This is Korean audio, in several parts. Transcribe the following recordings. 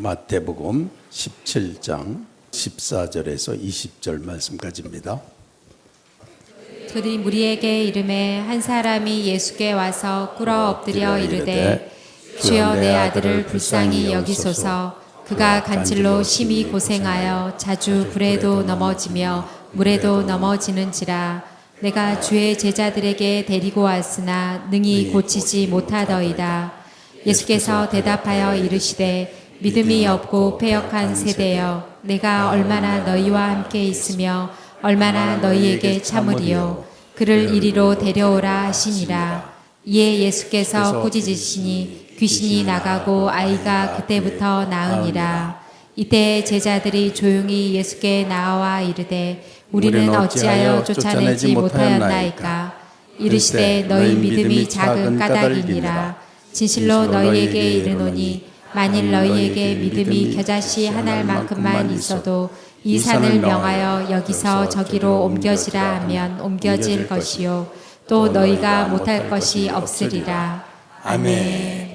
마태복음 17장 14절에서 20절 말씀까지입니다. 그들이 무리에게 이르매 한 사람이 예수께 와서 꿇어 엎드려 이르되 주여 내 아들을 불쌍히 여기소서. 그가 간질로 심히 고생하여 자주 불에도 넘어지며 물에도 넘어지는지라. 내가 주의 제자들에게 데리고 왔으나 능히 고치지 못하더이다. 예수께서 대답하여 이르시되 믿음이 없고 패역한 세대여, 내가 얼마나 너희와 함께 있으며 얼마나 너희에게 참으리요. 그를 이리로 데려오라 하시니라. 이에 예수께서 꾸짖으시니 귀신이 나가고 아이가 그때부터 나으니라. 이때 제자들이 조용히 예수께 나와 이르되 우리는 어찌하여 쫓아내지 못하였나이까. 이르시되 너희 믿음이 작은 까닭이니라. 진실로 너희에게 이르노니 만일 너희에게 믿음이 겨자씨 한 알만큼만 있어도 이 산을 명하여 여기서 저기로 옮겨지라 하면 옮겨질 것이요 또 너희가 못할 것이 없으리라. 아멘.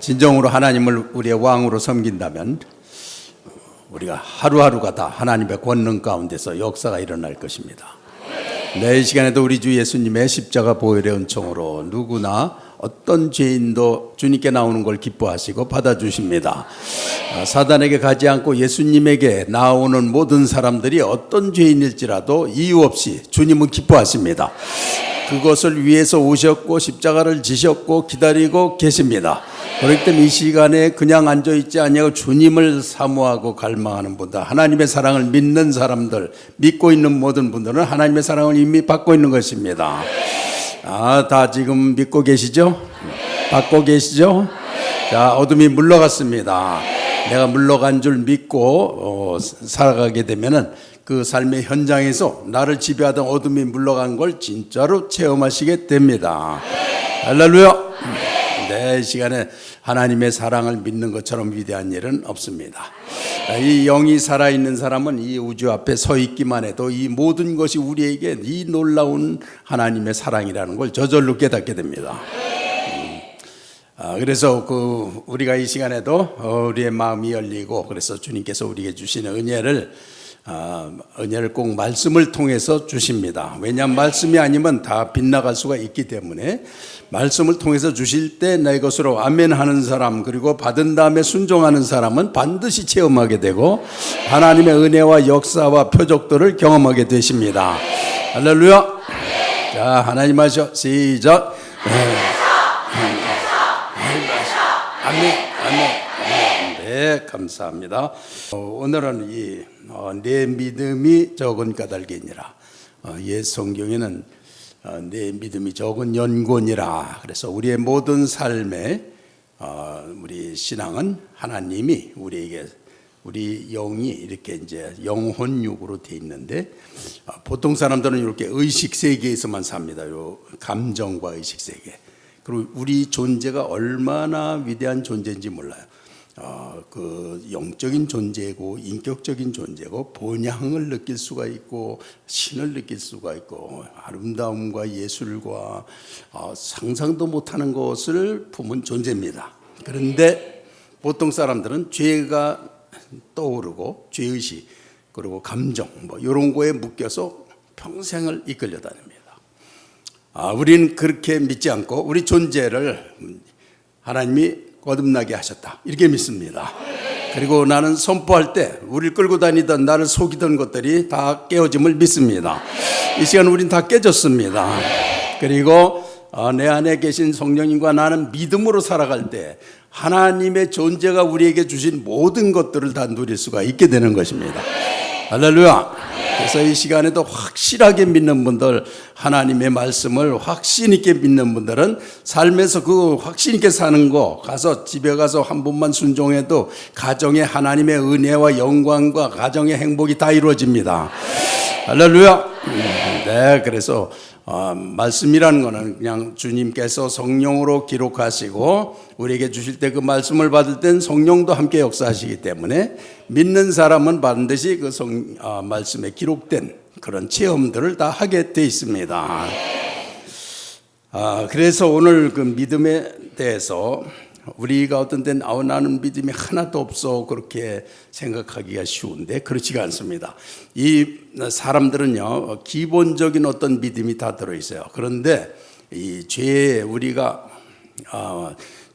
진정으로 하나님을 우리의 왕으로 섬긴다면 우리가 하루하루가 다 하나님의 권능 가운데서 역사가 일어날 것입니다. 이 시간에도 우리 주 예수님의 십자가 보혈의 은총으로 누구나 어떤 죄인도 주님께 나오는 걸 기뻐하시고 받아주십니다. 사단에게 가지 않고 예수님에게 나오는 모든 사람들이 어떤 죄인일지라도 이유 없이 주님은 기뻐하십니다. 그것을 위해서 오셨고 십자가를 지셨고 기다리고 계십니다. 그렇기 때문에 이 시간에 그냥 앉아있지 아니하고 주님을 사모하고 갈망하는 분들, 하나님의 사랑을 믿는 사람들, 믿고 있는 모든 분들은 하나님의 사랑을 이미 받고 있는 것입니다. 다 지금 믿고 계시죠? 받고 계시죠? 자, 어둠이 물러갔습니다. 내가 물러간 줄 믿고 살아가게 되면은 그 삶의 현장에서 나를 지배하던 어둠이 물러간 걸 진짜로 체험하시게 됩니다. 할렐루야! 이 시간에 하나님의 사랑을 믿는 것처럼 위대한 일은 없습니다. 이 영이 살아있는 사람은 이 우주 앞에 서 있기만 해도 이 모든 것이 우리에게 이 놀라운 하나님의 사랑이라는 걸 저절로 깨닫게 됩니다. 그래서 우리가 이 시간에도 우리의 마음이 열리고, 그래서 주님께서 우리에게 주시는 은혜를 꼭 말씀을 통해서 주십니다. 왜냐하면 말씀이 아니면 다 빗나갈 수가 있기 때문에 말씀을 통해서 주실 때 내 것으로 아멘 하는 사람, 그리고 받은 다음에 순종하는 사람은 반드시 체험하게 되고 하나님의 은혜와 역사와 표적들을 경험하게 되십니다. 할렐루야. 자, 하나님 하셔. 시작. 아멘. 네, 감사합니다. 오늘은 내 믿음이 적은 까닭이니라. 옛 성경에는 내 믿음이 적은 연곤이라. 그래서 우리의 모든 삶에 우리 신앙은 하나님이 우리에게, 우리 영이 이렇게 이제 영혼육으로 돼 있는데, 보통 사람들은 이렇게 의식 세계에서만 삽니다. 요 감정과 의식 세계. 그리고 우리 존재가 얼마나 위대한 존재인지 몰라요. 그 영적인 존재고 인격적인 존재고 본향을 느낄 수가 있고 신을 느낄 수가 있고 아름다움과 예술과 상상도 못하는 것을 품은 존재입니다. 그런데 보통 사람들은 죄가 떠오르고 죄의식 그리고 감정 이런 거에 묶여서 평생을 이끌려 다닙니다. 우리는 그렇게 믿지 않고 우리 존재를 하나님이 거듭나게 하셨다, 이렇게 믿습니다. 그리고 나는 선포할 때 우리를 끌고 다니던 나를 속이던 것들이 다 깨어짐을 믿습니다. 이 시간 우린 다 깨졌습니다. 그리고 내 안에 계신 성령님과 나는 믿음으로 살아갈 때 하나님의 존재가 우리에게 주신 모든 것들을 다 누릴 수가 있게 되는 것입니다. 할렐루야. 그래서 이 시간에도 확실하게 믿는 분들, 하나님의 말씀을 확신 있게 믿는 분들은 삶에서 그 확신 있게 사는 거, 가서 집에 가서 한 번만 순종해도 가정에 하나님의 은혜와 영광과 가정의 행복이 다 이루어집니다. 할렐루야. 네, 그래서 말씀이라는 거는 그냥 주님께서 성령으로 기록하시고 우리에게 주실 때 그 말씀을 받을 땐 성령도 함께 역사하시기 때문에 믿는 사람은 반드시 그 말씀에 기록된 그런 체험들을 다 하게 돼 있습니다. 그래서 오늘 그 믿음에 대해서 우리가 어떤 때는 나는 믿음이 하나도 없어 그렇게 생각하기가 쉬운데 그렇지가 않습니다. 이 사람들은요, 기본적인 어떤 믿음이 다 들어있어요. 그런데 이 죄에 우리가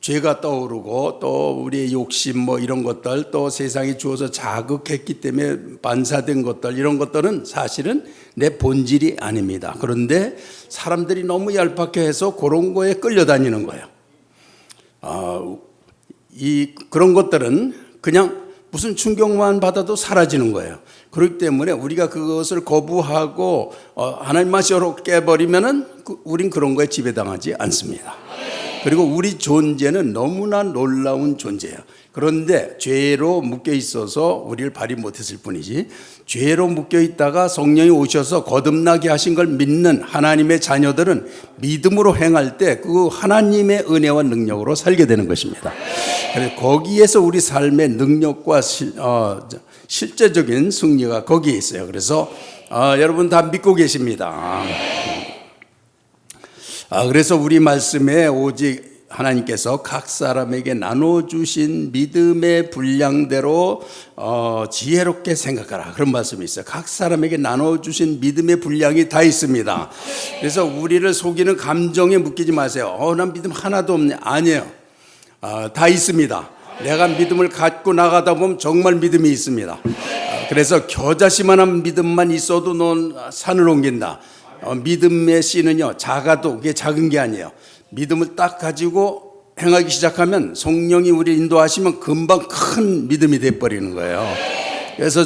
죄가 떠오르고 또 우리의 욕심 뭐 이런 것들, 또 세상이 주어서 자극했기 때문에 반사된 것들, 이런 것들은 사실은 내 본질이 아닙니다. 그런데 사람들이 너무 얄팍해 해서 그런 거에 끌려다니는 거예요. 그런 것들은 그냥 무슨 충격만 받아도 사라지는 거예요. 그렇기 때문에 우리가 그것을 거부하고 하나님 맛으로 깨버리면은 우린 그런 거에 지배당하지 않습니다. 그리고 우리 존재는 너무나 놀라운 존재예요. 그런데 죄로 묶여 있어서 우리를 발휘 못했을 뿐이지, 죄로 묶여 있다가 성령이 오셔서 거듭나게 하신 걸 믿는 하나님의 자녀들은 믿음으로 행할 때 그 하나님의 은혜와 능력으로 살게 되는 것입니다. 그래서 거기에서 우리 삶의 능력과 실제적인 승리가 거기에 있어요. 그래서 여러분 다 믿고 계십니다. 그래서 우리 말씀에 오직 하나님께서 각 사람에게 나눠주신 믿음의 분량대로 지혜롭게 생각하라, 그런 말씀이 있어요. 각 사람에게 나눠주신 믿음의 분량이 다 있습니다. 그래서 우리를 속이는 감정에 묶이지 마세요. 난 믿음 하나도 없네. 아니에요. 다 있습니다. 내가 믿음을 갖고 나가다 보면 정말 믿음이 있습니다. 그래서 겨자씨만한 믿음만 있어도 넌 산을 옮긴다. 믿음의 씨는요, 작아도 그게 작은 게 아니에요. 믿음을 딱 가지고 행하기 시작하면 성령이 우리를 인도하시면 금방 큰 믿음이 돼버리는 거예요. 그래서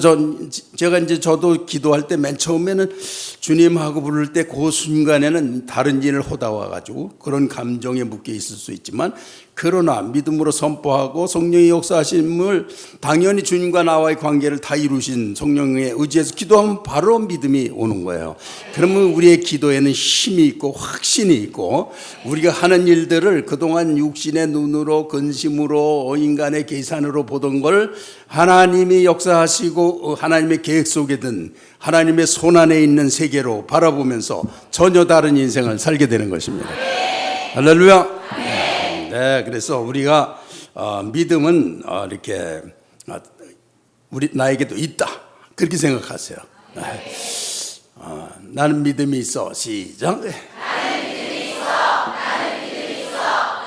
제가 저도 기도할 때 맨 처음에는 주님하고 부를 때 그 순간에는 다른 일을 하다 와가지고 그런 감정에 묶여 있을 수 있지만, 그러나 믿음으로 선포하고 성령의 역사하심을 당연히 주님과 나와의 관계를 다 이루신 성령에 의지해서 기도하면 바로 믿음이 오는 거예요. 그러면 우리의 기도에는 힘이 있고 확신이 있고, 우리가 하는 일들을 그동안 육신의 눈으로 근심으로 인간의 계산으로 보던 걸 하나님이 역사하시고 하나님의 계획 속에 든 하나님의 손안에 있는 세계로 바라보면서 전혀 다른 인생을 살게 되는 것입니다. 할렐루야. 네, 그래서 우리가 믿음은 이렇게 나에게도 있다, 그렇게 생각하세요. 나는 믿음이 있어. 시작. 나는 믿음이 있어. 나는 믿음이 있어.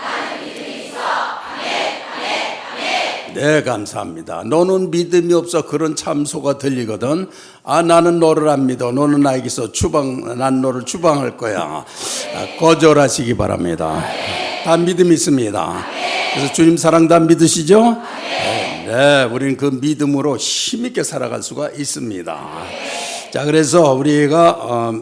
나는 믿음이 있어. 아멘, 아멘, 아멘. 네, 감사합니다. 너는 믿음이 없어, 그런 참소가 들리거든. 나는 너를 안 믿어. 너는 나에게서 난 너를 추방할 거야. 거절하시기 바랍니다. 다 믿음이 있습니다. 그래서 주님 사랑 다 믿으시죠? 네, 우리는 그 믿음으로 힘있게 살아갈 수가 있습니다. 자, 그래서 우리가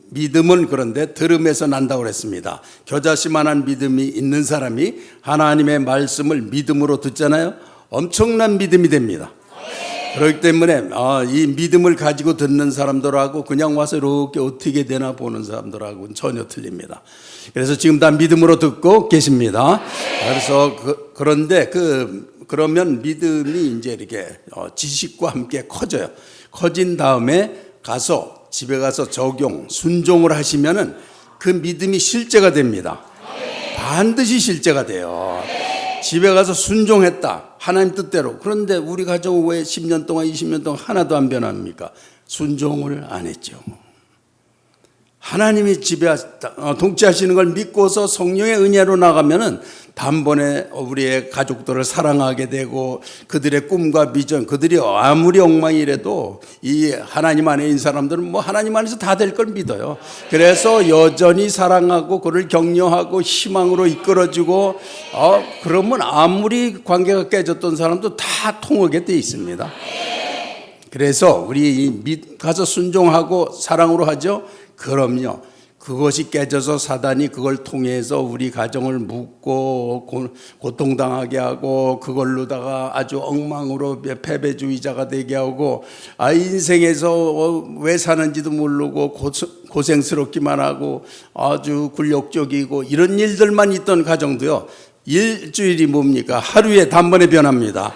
믿음은 그런데 들음에서 난다고 그랬습니다. 겨자씨만한 믿음이 있는 사람이 하나님의 말씀을 믿음으로 듣잖아요. 엄청난 믿음이 됩니다. 그렇기 때문에 이 믿음을 가지고 듣는 사람들하고 그냥 와서 이렇게 어떻게 되나 보는 사람들하고는 전혀 틀립니다. 그래서 지금 다 믿음으로 듣고 계십니다. 그래서 그런데 그러면 믿음이 이제 이렇게 지식과 함께 커져요. 커진 다음에 집에 가서 적용, 순종을 하시면은 그 믿음이 실제가 됩니다. 반드시 실제가 돼요. 집에 가서 순종했다, 하나님 뜻대로. 그런데 우리 가정은 왜 10년 동안 20년 동안 하나도 안 변합니까? 순종을 안 했죠. 하나님이 통치하시는 걸 믿고서 성령의 은혜로 나가면은 단번에 우리의 가족들을 사랑하게 되고 그들의 꿈과 비전, 그들이 아무리 엉망이라도 이 하나님 안에 있는 사람들은 뭐 하나님 안에서 다 될 걸 믿어요. 그래서 여전히 사랑하고 그를 격려하고 희망으로 이끌어주고 그러면 아무리 관계가 깨졌던 사람도 다 통하게 돼 있습니다. 그래서 우리 가서 순종하고 사랑으로 하죠. 그럼요. 그것이 깨져서 사단이 그걸 통해서 우리 가정을 묶고 고통당하게 하고 그걸로다가 아주 엉망으로 패배주의자가 되게 하고 인생에서 왜 사는지도 모르고 고생스럽기만 하고 아주 굴욕적이고 이런 일들만 있던 가정도요. 일주일이 뭡니까? 하루에 단번에 변합니다.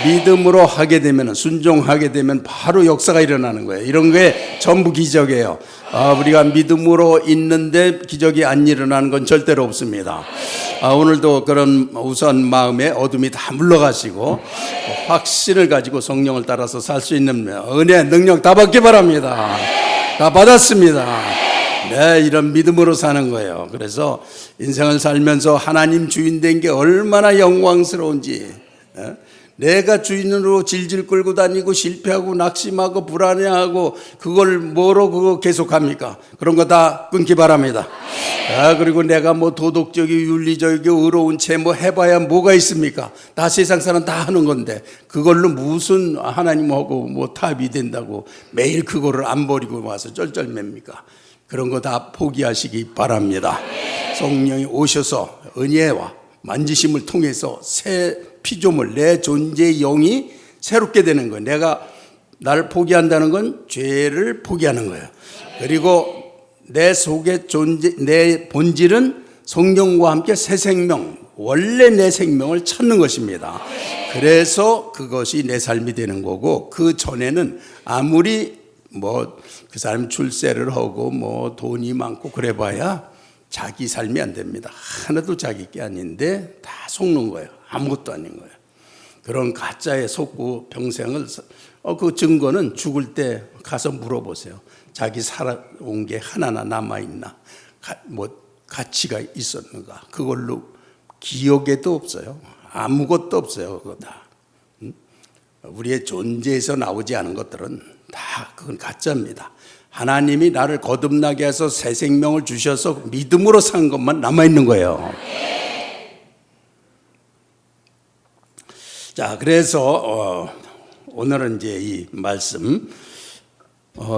믿음으로 하게 되면, 순종하게 되면 바로 역사가 일어나는 거예요. 이런 게 전부 기적이에요. 우리가 믿음으로 있는데 기적이 안 일어나는 건 절대로 없습니다. 오늘도 그런 우선 마음에 어둠이 다 물러가시고 확신을 가지고 성령을 따라서 살 수 있는 은혜, 능력 다 받기 바랍니다. 다 받았습니다. 네, 이런 믿음으로 사는 거예요. 그래서 인생을 살면서 하나님 주인 된 게 얼마나 영광스러운지, 내가 주인으로 질질 끌고 다니고 실패하고 낙심하고 불안해하고 그걸 뭐로 그거 계속합니까? 그런 거 다 끊기 바랍니다. 그리고 내가 뭐 도덕적이고 윤리적이고 의로운 채 뭐 해봐야 뭐가 있습니까? 다 세상 사람 다 하는 건데 그걸로 무슨 하나님하고 뭐 탑이 된다고 매일 그거를 안 버리고 와서 쩔쩔맵니까? 그런 거 다 포기하시기 바랍니다. 성령이 오셔서 은혜와 만지심을 통해서 새 피조물, 내 존재의 영이 새롭게 되는 거예요. 내가 나를 포기한다는 건 죄를 포기하는 거예요. 그리고 내 속에 내 본질은 성령과 함께 새 생명, 원래 내 생명을 찾는 것입니다. 그래서 그것이 내 삶이 되는 거고, 그 전에는 아무리 그 사람이 출세를 하고 돈이 많고 그래봐야 자기 삶이 안 됩니다. 하나도 자기 게 아닌데 다 속는 거예요. 아무것도 아닌 거예요. 그런 가짜에 속고 평생을 그 증거는 죽을 때 가서 물어보세요. 자기 살아온 게 하나나 남아있나, 가치가 있었는가. 그걸로 기억에도 없어요. 아무것도 없어요. 그거 다. 우리의 존재에서 나오지 않은 것들은 다 그건 가짜입니다. 하나님이 나를 거듭나게 해서 새 생명을 주셔서 믿음으로 산 것만 남아있는 거예요. 자, 그래서 오늘은 이제 이 말씀,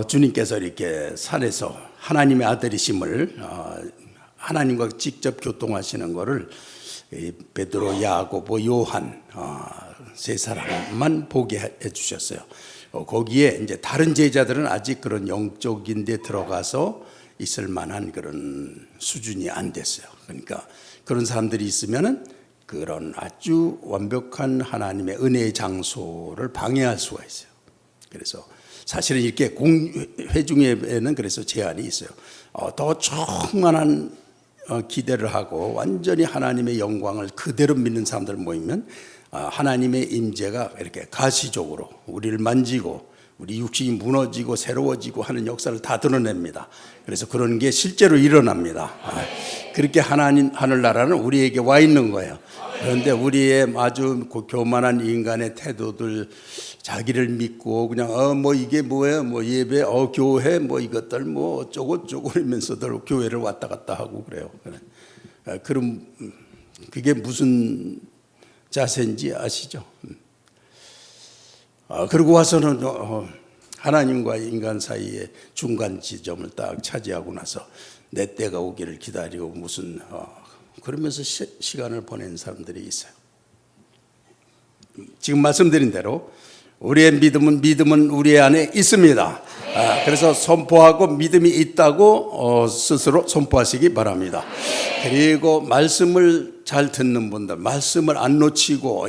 주님께서 이렇게 산에서 하나님의 아들이심을 하나님과 직접 교통하시는 것을 베드로, 야고보, 요한 세 사람만 보게 해 주셨어요. 거기에 이제 다른 제자들은 아직 그런 영적인 데 들어가서 있을 만한 그런 수준이 안 됐어요. 그러니까 그런 사람들이 있으면은 그런 아주 완벽한 하나님의 은혜의 장소를 방해할 수가 있어요. 그래서 사실은 이렇게 회중 예배는 그래서 제한이 있어요. 더 충만한 기대를 하고 완전히 하나님의 영광을 그대로 믿는 사람들 모이면 하나님의 임재가 이렇게 가시적으로 우리를 만지고 우리 육신이 무너지고 새로워지고 하는 역사를 다 드러냅니다. 그래서 그런 게 실제로 일어납니다. 그렇게 하늘나라는 우리에게 와 있는 거예요. 그런데 우리의 아주 교만한 인간의 태도들, 자기를 믿고 그냥 이게 뭐예요? 예배, 교회, 이것들 어쩌고 저쩌고 이러면서들 교회를 왔다 갔다 하고 그래요. 그럼 그게 무슨 자세인지 아시죠? 그리고 와서는 하나님과 인간 사이의 중간 지점을 딱 차지하고 나서 내 때가 오기를 기다리고 그러면서 시간을 보낸 사람들이 있어요. 지금 말씀드린 대로 우리의 믿음은 우리 안에 있습니다. 그래서 선포하고 믿음이 있다고 스스로 선포하시기 바랍니다. 그리고 말씀을 잘 듣는 분들, 말씀을 안 놓치고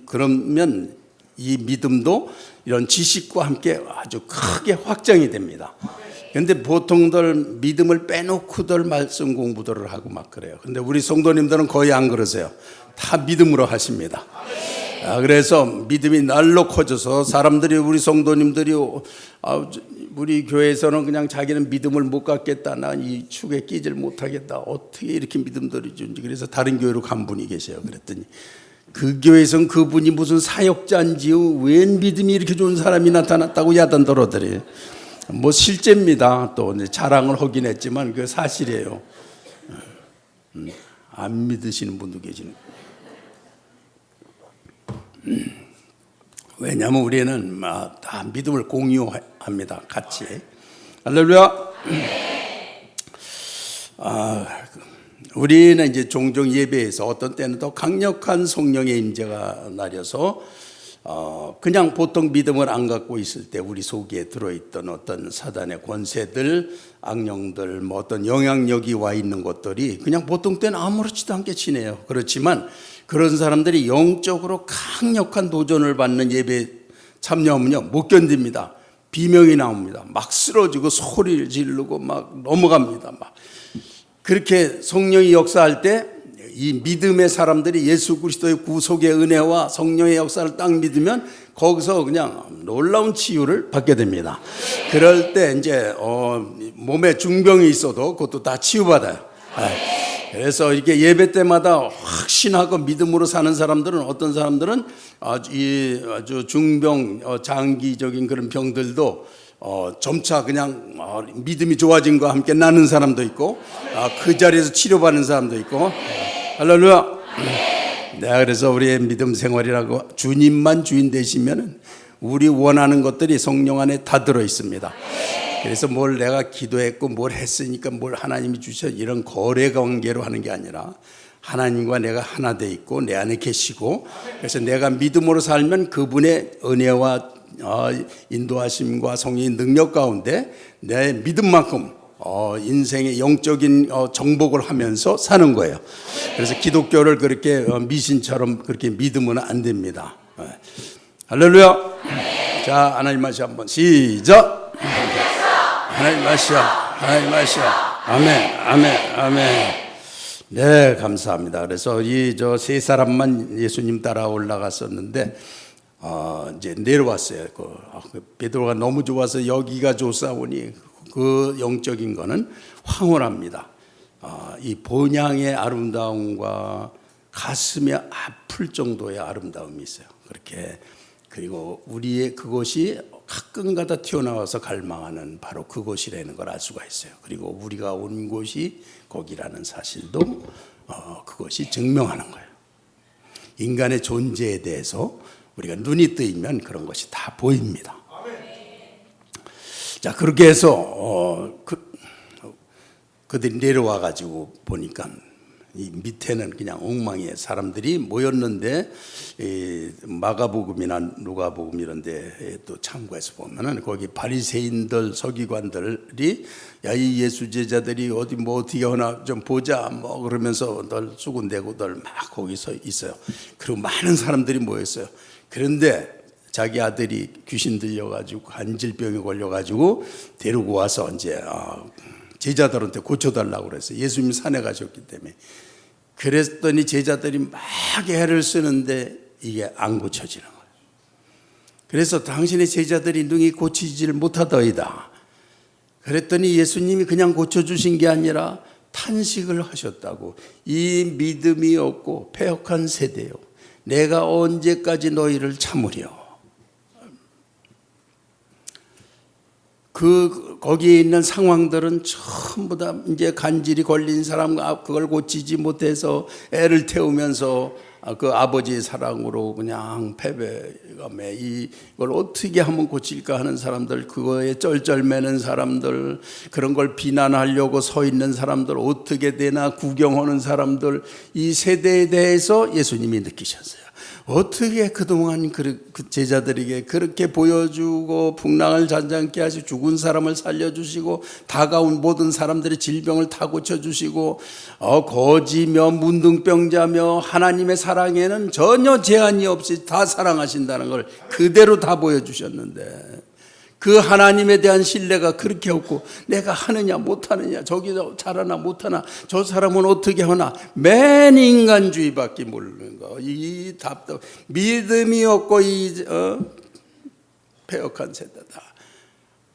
그러면 이 믿음도 이런 지식과 함께 아주 크게 확장이 됩니다. 그런데 보통들 믿음을 빼놓고들 말씀 공부들을 하고 막 그래요. 근데 우리 성도님들은 거의 안 그러세요. 다 믿음으로 하십니다. 그래서 믿음이 날로 커져서 사람들이, 우리 성도님들이 우리 교회에서는 그냥 자기는 믿음을 못 갖겠다, 난 이 축에 끼질 못하겠다, 어떻게 이렇게 믿음들이 준지. 그래서 다른 교회로 간 분이 계세요. 그랬더니 그 교회에서는 그분이 무슨 사역자인지요, 웬 믿음이 이렇게 좋은 사람이 나타났다고 야단들어더래요. 뭐 실제입니다. 또 자랑을 하긴 했지만 그 사실이에요. 안 믿으시는 분도 계시는. 왜냐하면 우리는 다 믿음을 공유합니다. 같이. 할렐루야. 우리는 이제 종종 예배에서 어떤 때는 더 강력한 성령의 임재가 나려서 그냥 보통 믿음을 안 갖고 있을 때 우리 속에 들어있던 어떤 사단의 권세들, 악령들, 뭐 어떤 영향력이 와 있는 것들이 그냥 보통 때는 아무렇지도 않게 지내요. 그렇지만 그런 사람들이 영적으로 강력한 도전을 받는 예배 참여하면요, 못 견딥니다. 비명이 나옵니다. 막 쓰러지고 소리를 지르고 막 넘어갑니다. 막 그렇게 성령이 역사할 때 이 믿음의 사람들이 예수 그리스도의 구속의 은혜와 성령의 역사를 딱 믿으면 거기서 그냥 놀라운 치유를 받게 됩니다. 그럴 때 이제 몸에 중병이 있어도 그것도 다 치유받아요. 그래서 이렇게 예배 때마다 확신하고 믿음으로 사는 사람들은, 어떤 사람들은 아주 중병, 장기적인 그런 병들도 점차 그냥 믿음이 좋아진 것과 함께 나는 사람도 있고, 그 자리에서 치료받는 사람도 있고. 할렐루야. 그래서 우리의 믿음 생활이라고, 주님만 주인 되시면은 우리 원하는 것들이 성령 안에 다 들어 있습니다. 그래서 뭘 내가 기도했고 뭘 했으니까 뭘 하나님이 주셔, 이런 거래 관계로 하는 게 아니라 하나님과 내가 하나 돼 있고 내 안에 계시고, 그래서 내가 믿음으로 살면 그분의 은혜와 인도하심과 성령의 능력 가운데 내 믿음만큼 인생의 영적인 정복을 하면서 사는 거예요. 그래서 기독교를 그렇게 미신처럼 그렇게 믿으면 안 됩니다. 할렐루야. 자, 하나님 말씀 한번 시작. 하나님 말씀, 하나님 말씀. 아멘, 아멘, 아멘. 네, 감사합니다. 그래서 이 세 사람만 예수님 따라 올라갔었는데 이제 내려왔어요. 베드로가 너무 좋아서 여기가 좋사오니 그 영적인 거는 황홀합니다. 이 본향의 아름다움과 가슴이 아플 정도의 아름다움이 있어요. 그렇게. 그리고 우리의 그것이 가끔가다 튀어나와서 갈망하는 바로 그곳이라는 걸 알 수가 있어요. 그리고 우리가 온 곳이 거기라는 사실도 그것이 증명하는 거예요. 인간의 존재에 대해서 우리가 눈이 뜨이면 그런 것이 다 보입니다. 자, 그렇게 해서 그들이 내려와 가지고 보니까 이 밑에는 그냥 엉망이에요. 사람들이 모였는데 마가복음이나 누가복음 이런 데 또 참고해서 보면은 거기 바리새인들, 서기관들이 야, 이 예수 제자들이 어디 뭐 어떻게 하나 좀 보자 뭐 그러면서 널 수군대고들 막 거기서 있어요. 그리고 많은 사람들이 모였어요. 그런데 자기 아들이 귀신 들려가지고 간질병에 걸려가지고 데리고 와서 이제 제자들한테 고쳐달라고 그랬어요. 예수님이 산에 가셨기 때문에. 그랬더니 제자들이 막 애를 쓰는데 이게 안 고쳐지는 거예요. 그래서 당신의 제자들이 능히 고치지를 못하더이다. 그랬더니 예수님이 그냥 고쳐주신 게 아니라 탄식을 하셨다고. 이 믿음이 없고 패역한 세대요, 내가 언제까지 너희를 참으려. 거기에 있는 상황들은 전부 다 이제 간질이 걸린 사람, 그걸 고치지 못해서 애를 태우면서 그 아버지의 사랑으로 그냥 패배감에 이걸 어떻게 하면 고칠까 하는 사람들, 그거에 쩔쩔매는 사람들, 그런 걸 비난하려고 서 있는 사람들, 어떻게 되나 구경하는 사람들, 이 세대에 대해서 예수님이 느끼셨어요. 어떻게 그동안 그 제자들에게 그렇게 보여주고 풍랑을 잔잔케 하시고 죽은 사람을 살려주시고 다가온 모든 사람들의 질병을 다 고쳐주시고 거지며 문둥병자며 하나님의 사랑에는 전혀 제한이 없이 다 사랑하신다는 걸 그대로 다 보여주셨는데, 그 하나님에 대한 신뢰가 그렇게 없고 내가 하느냐 못하느냐 저기 잘하나 못하나 저 사람은 어떻게 하나 맨 인간주의밖에 모르는 거. 이 답답 믿음이 없고 패역한 세대다.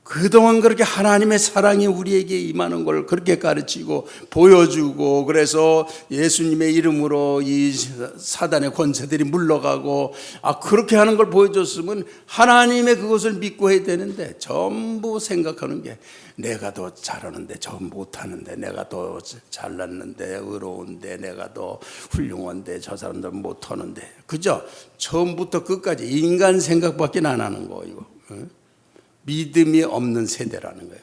그동안 그렇게 하나님의 사랑이 우리에게 임하는 걸 그렇게 가르치고 보여주고 그래서 예수님의 이름으로 이 사단의 권세들이 물러가고 그렇게 하는 걸 보여줬으면 하나님의 그것을 믿고 해야 되는데 전부 생각하는 게 내가 더 잘하는데 저 못하는데 내가 더 잘났는데 의로운데 내가 더 훌륭한데 저 사람들은 못하는데 그죠? 처음부터 끝까지 인간 생각밖에 안 하는 거예요. 믿음이 없는 세대라는 거예요.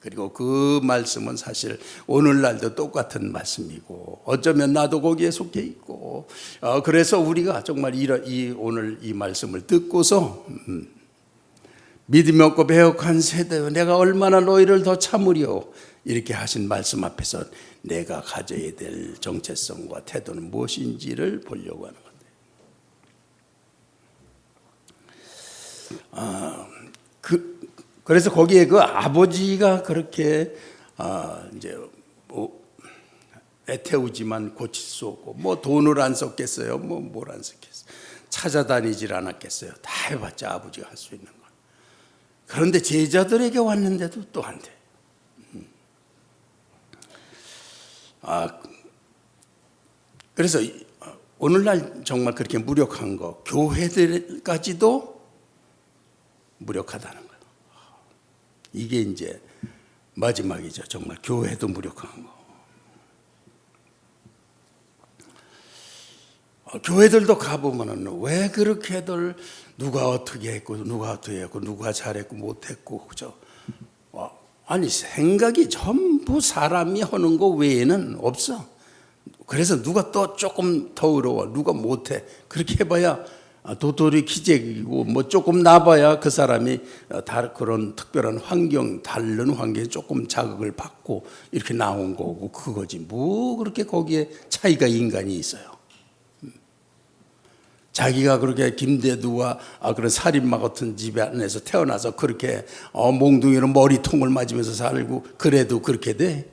그리고 그 말씀은 사실 오늘날도 똑같은 말씀이고 어쩌면 나도 거기에 속해 있고 그래서 우리가 정말 오늘 이 말씀을 듣고서 믿음이 없고 배역한 세대여 내가 얼마나 너희를 더 참으리요 이렇게 하신 말씀 앞에서 내가 가져야 될 정체성과 태도는 무엇인지를 보려고 하는 건데 그래서 거기에 그 아버지가 그렇게 이제 애태우지만 고칠 수 없고 뭐 돈을 안 썼겠어요, 뭐 뭘 안 썼겠어요, 찾아다니질 않았겠어요. 다 해봤자 아버지가 할 수 있는 거. 그런데 제자들에게 왔는데도 또 안 돼. 그래서 오늘날 정말 그렇게 무력한 거, 교회들까지도 무력하다는 거예요. 이게 이제 마지막이죠. 정말 교회도 무력한 거. 교회들도 가보면은 왜 그렇게들 누가 어떻게 했고 누가 어떻게 했고 누가 잘했고 못했고 그죠? 아니 생각이 전부 사람이 하는 거 외에는 없어. 그래서 누가 또 조금 더 어려워 누가 못해 그렇게 해봐야 도토리 기재이고 뭐 조금 나봐야 그 사람이 그런 특별한 환경 다른 환경에 조금 자극을 받고 이렇게 나온 거고 그거지 뭐 그렇게 거기에 차이가 인간이 있어요. 자기가 그렇게 김대두와 그런 살인마 같은 집안에서 태어나서 그렇게 몽둥이로 머리통을 맞으면서 살고 그래도 그렇게 돼.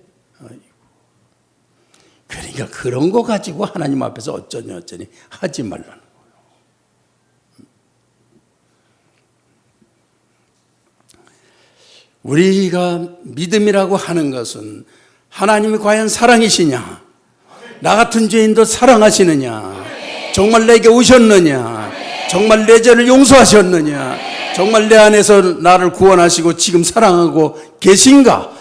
그러니까 그런 거 가지고 하나님 앞에서 어쩌니 하지 말라는. 우리가 믿음이라고 하는 것은 하나님이 과연 사랑이시냐? 나 같은 죄인도 사랑하시느냐? 정말 내게 오셨느냐? 정말 내 죄를 용서하셨느냐? 정말 내 안에서 나를 구원하시고 지금 사랑하고 계신가?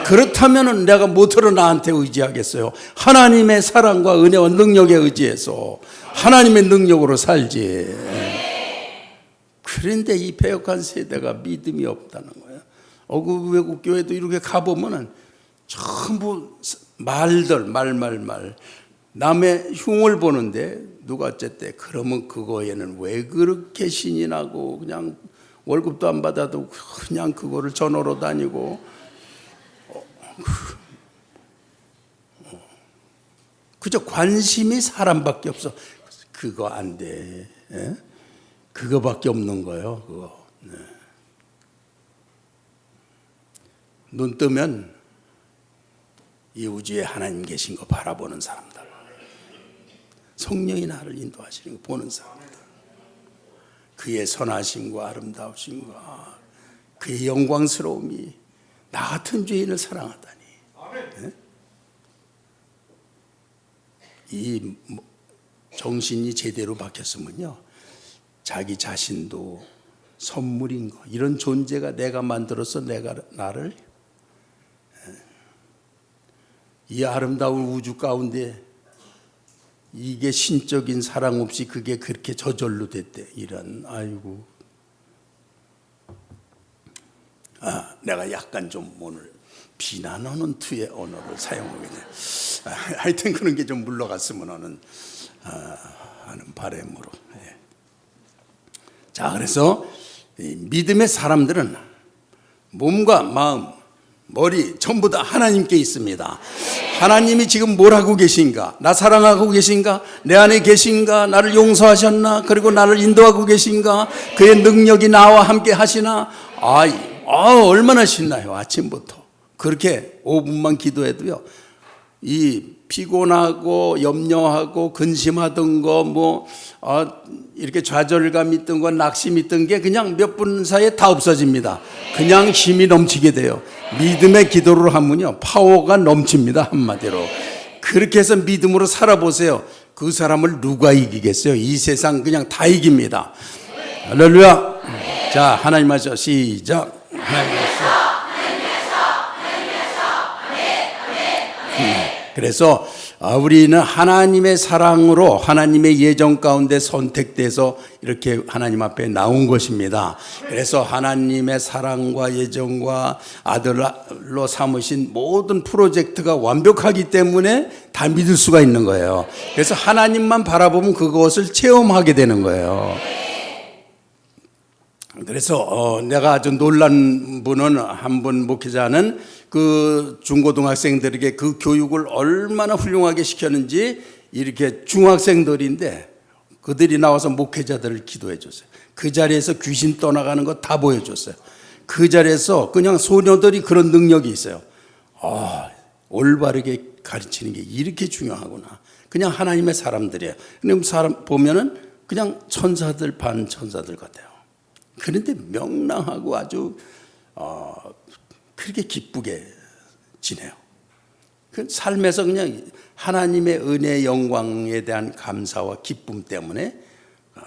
그렇다면 내가 무엇으로 나한테 의지하겠어요? 하나님의 사랑과 은혜와 능력에 의지해서 하나님의 능력으로 살지. 그런데 이 배역한 세대가 믿음이 없다는 거예요. 그 외국 교회도 이렇게 가보면은 전부 말들 말 남의 흉을 보는데 누가 어쨌대 그러면 그거에는 왜 그렇게 신이 나고 그냥 월급도 안 받아도 그냥 그거를 전화로 다니고 그저 관심이 사람밖에 없어. 그거 안 돼. 그거밖에 없는 거예요. 그거. 눈 뜨면 이 우주에 하나님 계신 거 바라보는 사람들, 성령이 나를 인도하시는 거 보는 사람들, 그의 선하심과 아름다우심과 그의 영광스러움이 나 같은 죄인을 사랑하다니. 이 정신이 제대로 박혔으면요 자기 자신도 선물인 거, 이런 존재가 내가 만들어서 나를 이 아름다운 우주 가운데 이게 신적인 사랑 없이 그게 그렇게 저절로 됐대. 이런 아이고. 내가 약간 좀 오늘 비난하는 투의 언어를 사용하게 돼. 하여튼 그런 게 좀 물러갔으면 하는 바람으로. 자, 그래서 믿음의 사람들은 몸과 마음, 머리 전부 다 하나님께 있습니다. 하나님이 지금 뭘 하고 계신가? 나 사랑하고 계신가? 내 안에 계신가? 나를 용서하셨나? 그리고 나를 인도하고 계신가? 그의 능력이 나와 함께 하시나? 얼마나 신나요, 아침부터. 그렇게 5분만 기도해도요, 이 피곤하고 염려하고 근심하던 거, 이렇게 좌절감 있던 거, 낙심 있던 게 그냥 몇 분 사이에 다 없어집니다. 그냥 힘이 넘치게 돼요. 믿음의 기도를 하면요, 파워가 넘칩니다, 한마디로. 그렇게 해서 믿음으로 살아보세요. 그 사람을 누가 이기겠어요? 이 세상 그냥 다 이깁니다. 할렐루야. 자, 하나님 하셔. 시작. 하나님 하셔. 그래서 우리는 하나님의 사랑으로 하나님의 예정 가운데 선택돼서 이렇게 하나님 앞에 나온 것입니다. 그래서 하나님의 사랑과 예정과 아들로 삼으신 모든 프로젝트가 완벽하기 때문에 다 믿을 수가 있는 거예요. 그래서 하나님만 바라보면 그것을 체험하게 되는 거예요. 그래서 내가 아주 놀란 분은 한 분 목회자는 그 중고등학생들에게 그 교육을 얼마나 훌륭하게 시켰는지 이렇게 중학생들인데 그들이 나와서 목회자들을 기도해 줬어요. 그 자리에서 귀신 떠나가는 거 다 보여줬어요. 그 자리에서 그냥 소녀들이 그런 능력이 있어요. 올바르게 가르치는 게 이렇게 중요하구나. 그냥 하나님의 사람들이에요. 근데 사람 보면은 그냥 천사들 반 천사들 같아요. 그런데 명랑하고 아주 그렇게 기쁘게 지내요. 그 삶에서 그냥 하나님의 은혜의 영광에 대한 감사와 기쁨 때문에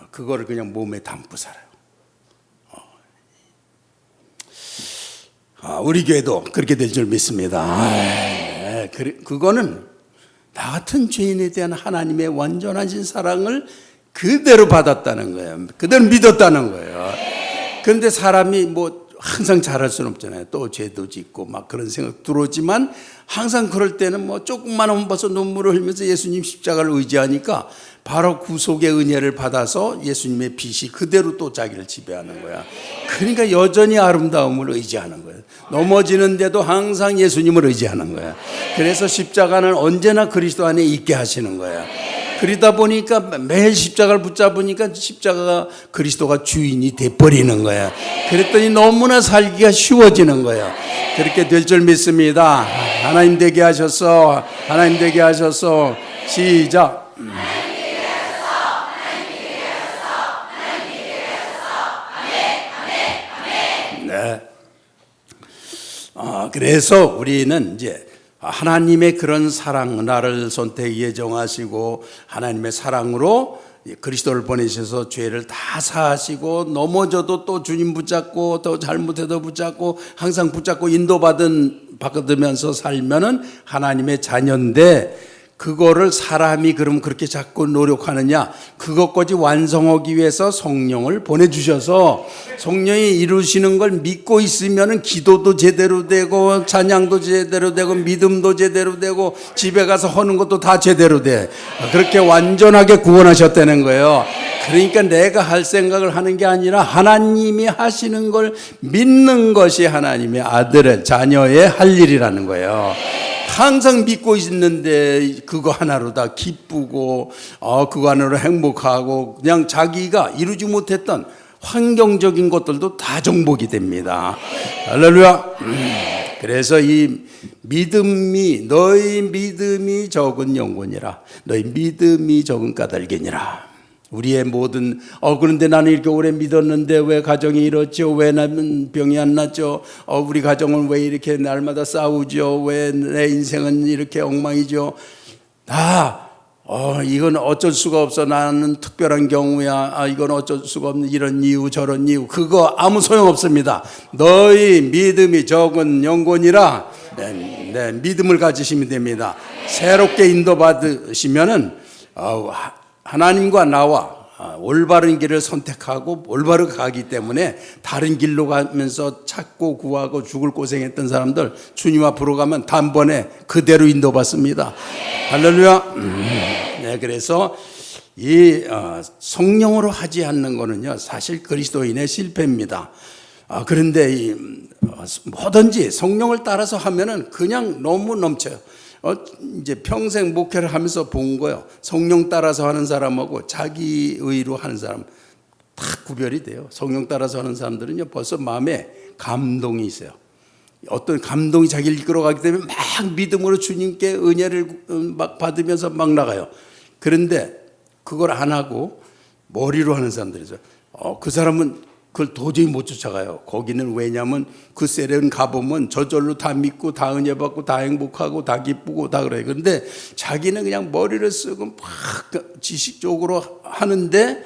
그거를 그냥 몸에 담고 살아요. 우리 교회도 그렇게 될 줄 믿습니다. 그거는 나 같은 죄인에 대한 하나님의 완전하신 사랑을 그대로 받았다는 거예요. 그대로 믿었다는 거예요. 그런데 사람이 항상 잘할 수는 없잖아요. 또 죄도 짓고 막 그런 생각 들어오지만 항상 그럴 때는 조금만 험봐서 눈물을 흘리면서 예수님 십자가를 의지하니까 바로 구속의 은혜를 받아서 예수님의 빛이 그대로 또 자기를 지배하는 거야. 그러니까 여전히 아름다움을 의지하는 거예요. 넘어지는데도 항상 예수님을 의지하는 거야. 그래서 십자가는 언제나 그리스도 안에 있게 하시는 거야. 그러다 보니까 매일 십자가를 붙잡으니까 십자가가 그리스도가 주인이 돼버리는 거야. 그랬더니 너무나 살기가 쉬워지는 거야. 그렇게 될 줄 믿습니다. 하나님 되게 하셔서, 하나님 되게 하셔서, 시작. 네. 그래서 우리는 이제 하나님의 그런 사랑, 나를 선택 예정하시고 하나님의 사랑으로 그리스도를 보내셔서 죄를 다 사하시고 넘어져도 또 주님 붙잡고 또 잘못해도 붙잡고 항상 붙잡고 인도받으면서 살면은 하나님의 자녀인데 그거를 사람이 그럼 그렇게 자꾸 노력하느냐? 그것까지 완성하기 위해서 성령을 보내주셔서 성령이 이루시는 걸 믿고 있으면 기도도 제대로 되고 찬양도 제대로 되고 믿음도 제대로 되고 집에 가서 하는 것도 다 제대로 돼. 그렇게 완전하게 구원하셨다는 거예요. 그러니까 내가 할 생각을 하는 게 아니라 하나님이 하시는 걸 믿는 것이 하나님의 아들의 자녀의 할 일이라는 거예요. 항상 믿고 있는데 그거 하나로 다 기쁘고 그거 하나로 행복하고 그냥 자기가 이루지 못했던 환경적인 것들도 다 정복이 됩니다. 할렐루야. 그래서 이 믿음이 너희 믿음이 적은 영혼이라 너희 믿음이 적은 까닭이니라. 우리의 모든 그런데 나는 이렇게 오래 믿었는데 왜 가정이 이렇죠? 왜 나는 병이 안 났죠? 우리 가정은 왜 이렇게 날마다 싸우죠? 왜 내 인생은 이렇게 엉망이죠? 이건 어쩔 수가 없어. 나는 특별한 경우야. 이건 어쩔 수가 없는 이런 이유 저런 이유. 그거 아무 소용없습니다. 너희 믿음이 적은 영혼이라 네, 믿음을 가지시면 됩니다. 새롭게 인도받으시면은 하나님과 나와 올바른 길을 선택하고 올바르게 가기 때문에 다른 길로 가면서 찾고 구하고 죽을 고생했던 사람들 주님 앞으로 가면 단번에 그대로 인도받습니다. 할렐루야. 네, 그래서 이 성령으로 하지 않는 거는요 사실 그리스도인의 실패입니다. 그런데 뭐든지 성령을 따라서 하면은 그냥 너무 넘쳐요. 이제 평생 목회를 하면서 본 거예요. 성령 따라서 하는 사람하고 자기 의로 하는 사람 다 구별이 돼요. 성령 따라서 하는 사람들은요 벌써 마음에 감동이 있어요. 어떤 감동이 자기를 이끌어가기 때문에 막 믿음으로 주님께 은혜를 막 받으면서 막 나가요. 그런데 그걸 안 하고 머리로 하는 사람들이죠. 그 사람은 그걸 도저히 못 쫓아가요. 거기는 왜냐하면 그 세례는 가보면 저절로 다 믿고 다 은혜 받고 다 행복하고 다 기쁘고 다 그래요. 그런데 자기는 그냥 머리를 쓰고 막 지식적으로 하는데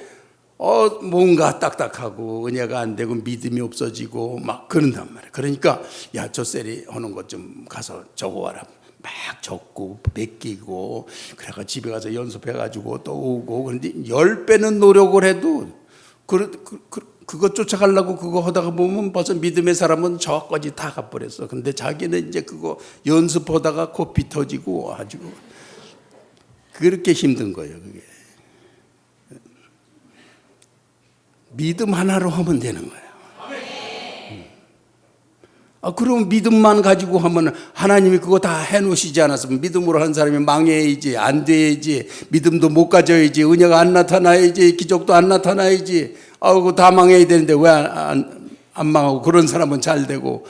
뭔가 딱딱하고 은혜가 안 되고 믿음이 없어지고 막 그런단 말이에요. 그러니까 야, 저 세례 하는 것 좀 가서 적어와라. 막 적고 베끼고 그래가 집에 가서 연습해가지고 또 오고. 그런데 10배는 노력을 해도 그거 쫓아가려고 그거 하다가 보면 벌써 믿음의 사람은 저까지 다 가버렸어. 근데 자기는 이제 그거 연습하다가 코피 터지고 아주 그렇게 힘든 거예요. 그게 믿음 하나로 하면 되는 거예요. 그럼 믿음만 가지고 하면 하나님이 그거 다 해놓으시지 않았으면 믿음으로 한 사람이 망해야지, 안 돼야지, 믿음도 못 가져야지, 은혜가 안 나타나야지, 기적도 안 나타나야지. 그거 다 망해야 되는데 왜 안 망하고 그런 사람은 잘 되고,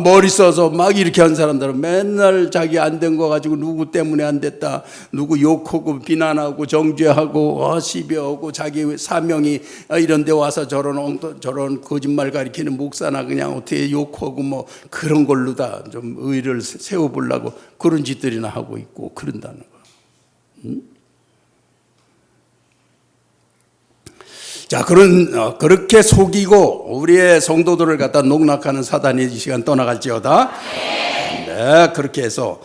머리 써서 막 이렇게 한 사람들은 맨날 자기 안 된 거 가지고 누구 때문에 안 됐다, 누구 욕하고 비난하고 정죄하고 시비하고 자기 사명이 이런 데 와서 저런 거짓말 가리키는 목사나 그냥 어떻게 욕하고 뭐 그런 걸로 다 좀 의를 세워보려고 그런 짓들이나 하고 있고 그런다는 거. 자, 그렇게 속이고 우리의 성도들을 갖다 농락하는 사단이 이 시간 떠나갈지어다. 네, 그렇게 해서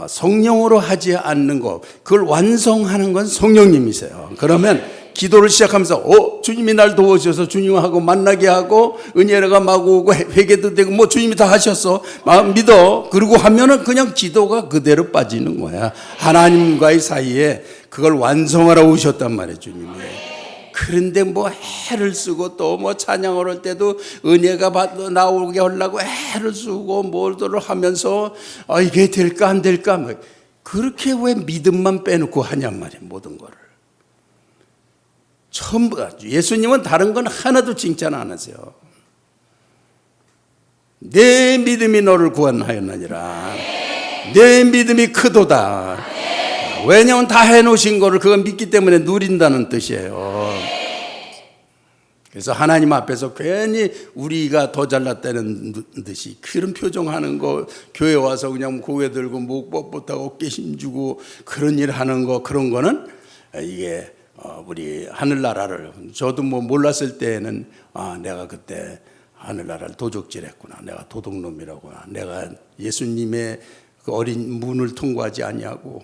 성령으로 하지 않는 것, 그걸 완성하는 건 성령님이세요. 그러면 기도를 시작하면서 주님이 날 도와주셔서 주님하고 만나게 하고 은혜가 막 오고 회개도 되고 뭐 주님이 다 하셨어, 막 믿어. 그러고 하면은 그냥 기도가 그대로 빠지는 거야. 하나님과의 사이에 그걸 완성하러 오셨단 말이에요, 주님이. 그런데 뭐 애를 쓰고 또 뭐 찬양을 할 때도 은혜가 나오게 하려고 애를 쓰고 뭘들을 하면서 이게 될까 안 될까 뭐 그렇게 왜 믿음만 빼놓고 하냔 말이에요. 모든 거를 전부 예수님은 다른 건 하나도 칭찬 안 하세요. 내 믿음이 너를 구원하였느니라. 내 믿음이 크도다. 왜냐하면 다 해놓으신 거를 그건 믿기 때문에 누린다는 뜻이에요. 그래서 하나님 앞에서 괜히 우리가 더 잘났다는 듯이 그런 표정하는 거, 교회 와서 그냥 고개 들고 목 뻣뻣하고 어깨 힘주고 그런 일 하는 거, 그런 거는 이게 우리 하늘나라를, 저도 뭐 몰랐을 때에는 내가 그때 하늘나라를 도적질했구나, 내가 도둑놈이라구나, 내가 예수님의 그 어린 문을 통과하지 아니하고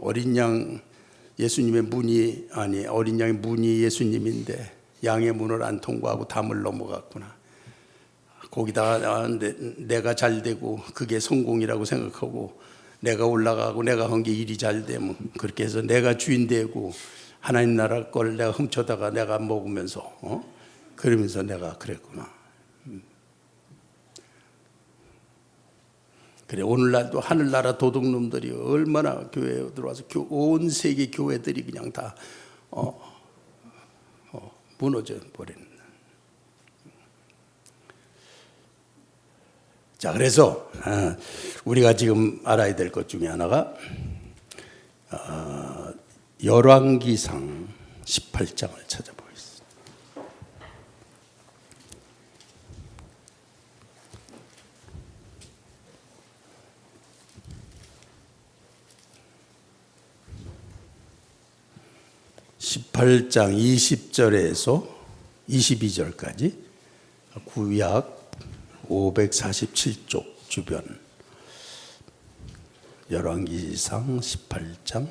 어린 양 예수님의 문이 어린 양의 문이 예수님인데 양의 문을 안 통과하고 담을 넘어갔구나. 거기다가 내가 잘 되고 그게 성공이라고 생각하고 내가 올라가고 내가 한 게 일이 잘 되면 그렇게 해서 내가 주인 되고 하나님 나라 걸 내가 훔쳐다가 내가 먹으면서 그러면서 내가 그랬구나. 그래, 오늘날도 하늘나라 도둑놈들이 얼마나 교회에 들어와서 온 세계 교회들이 그냥 다 무너져 버리는. 자, 그래서 우리가 지금 알아야 될 것 중에 하나가 열왕기상 18장을 찾아보겠습니다. (18장) 20절에서 22절까지 구약 547쪽 주변, 열왕기상 18장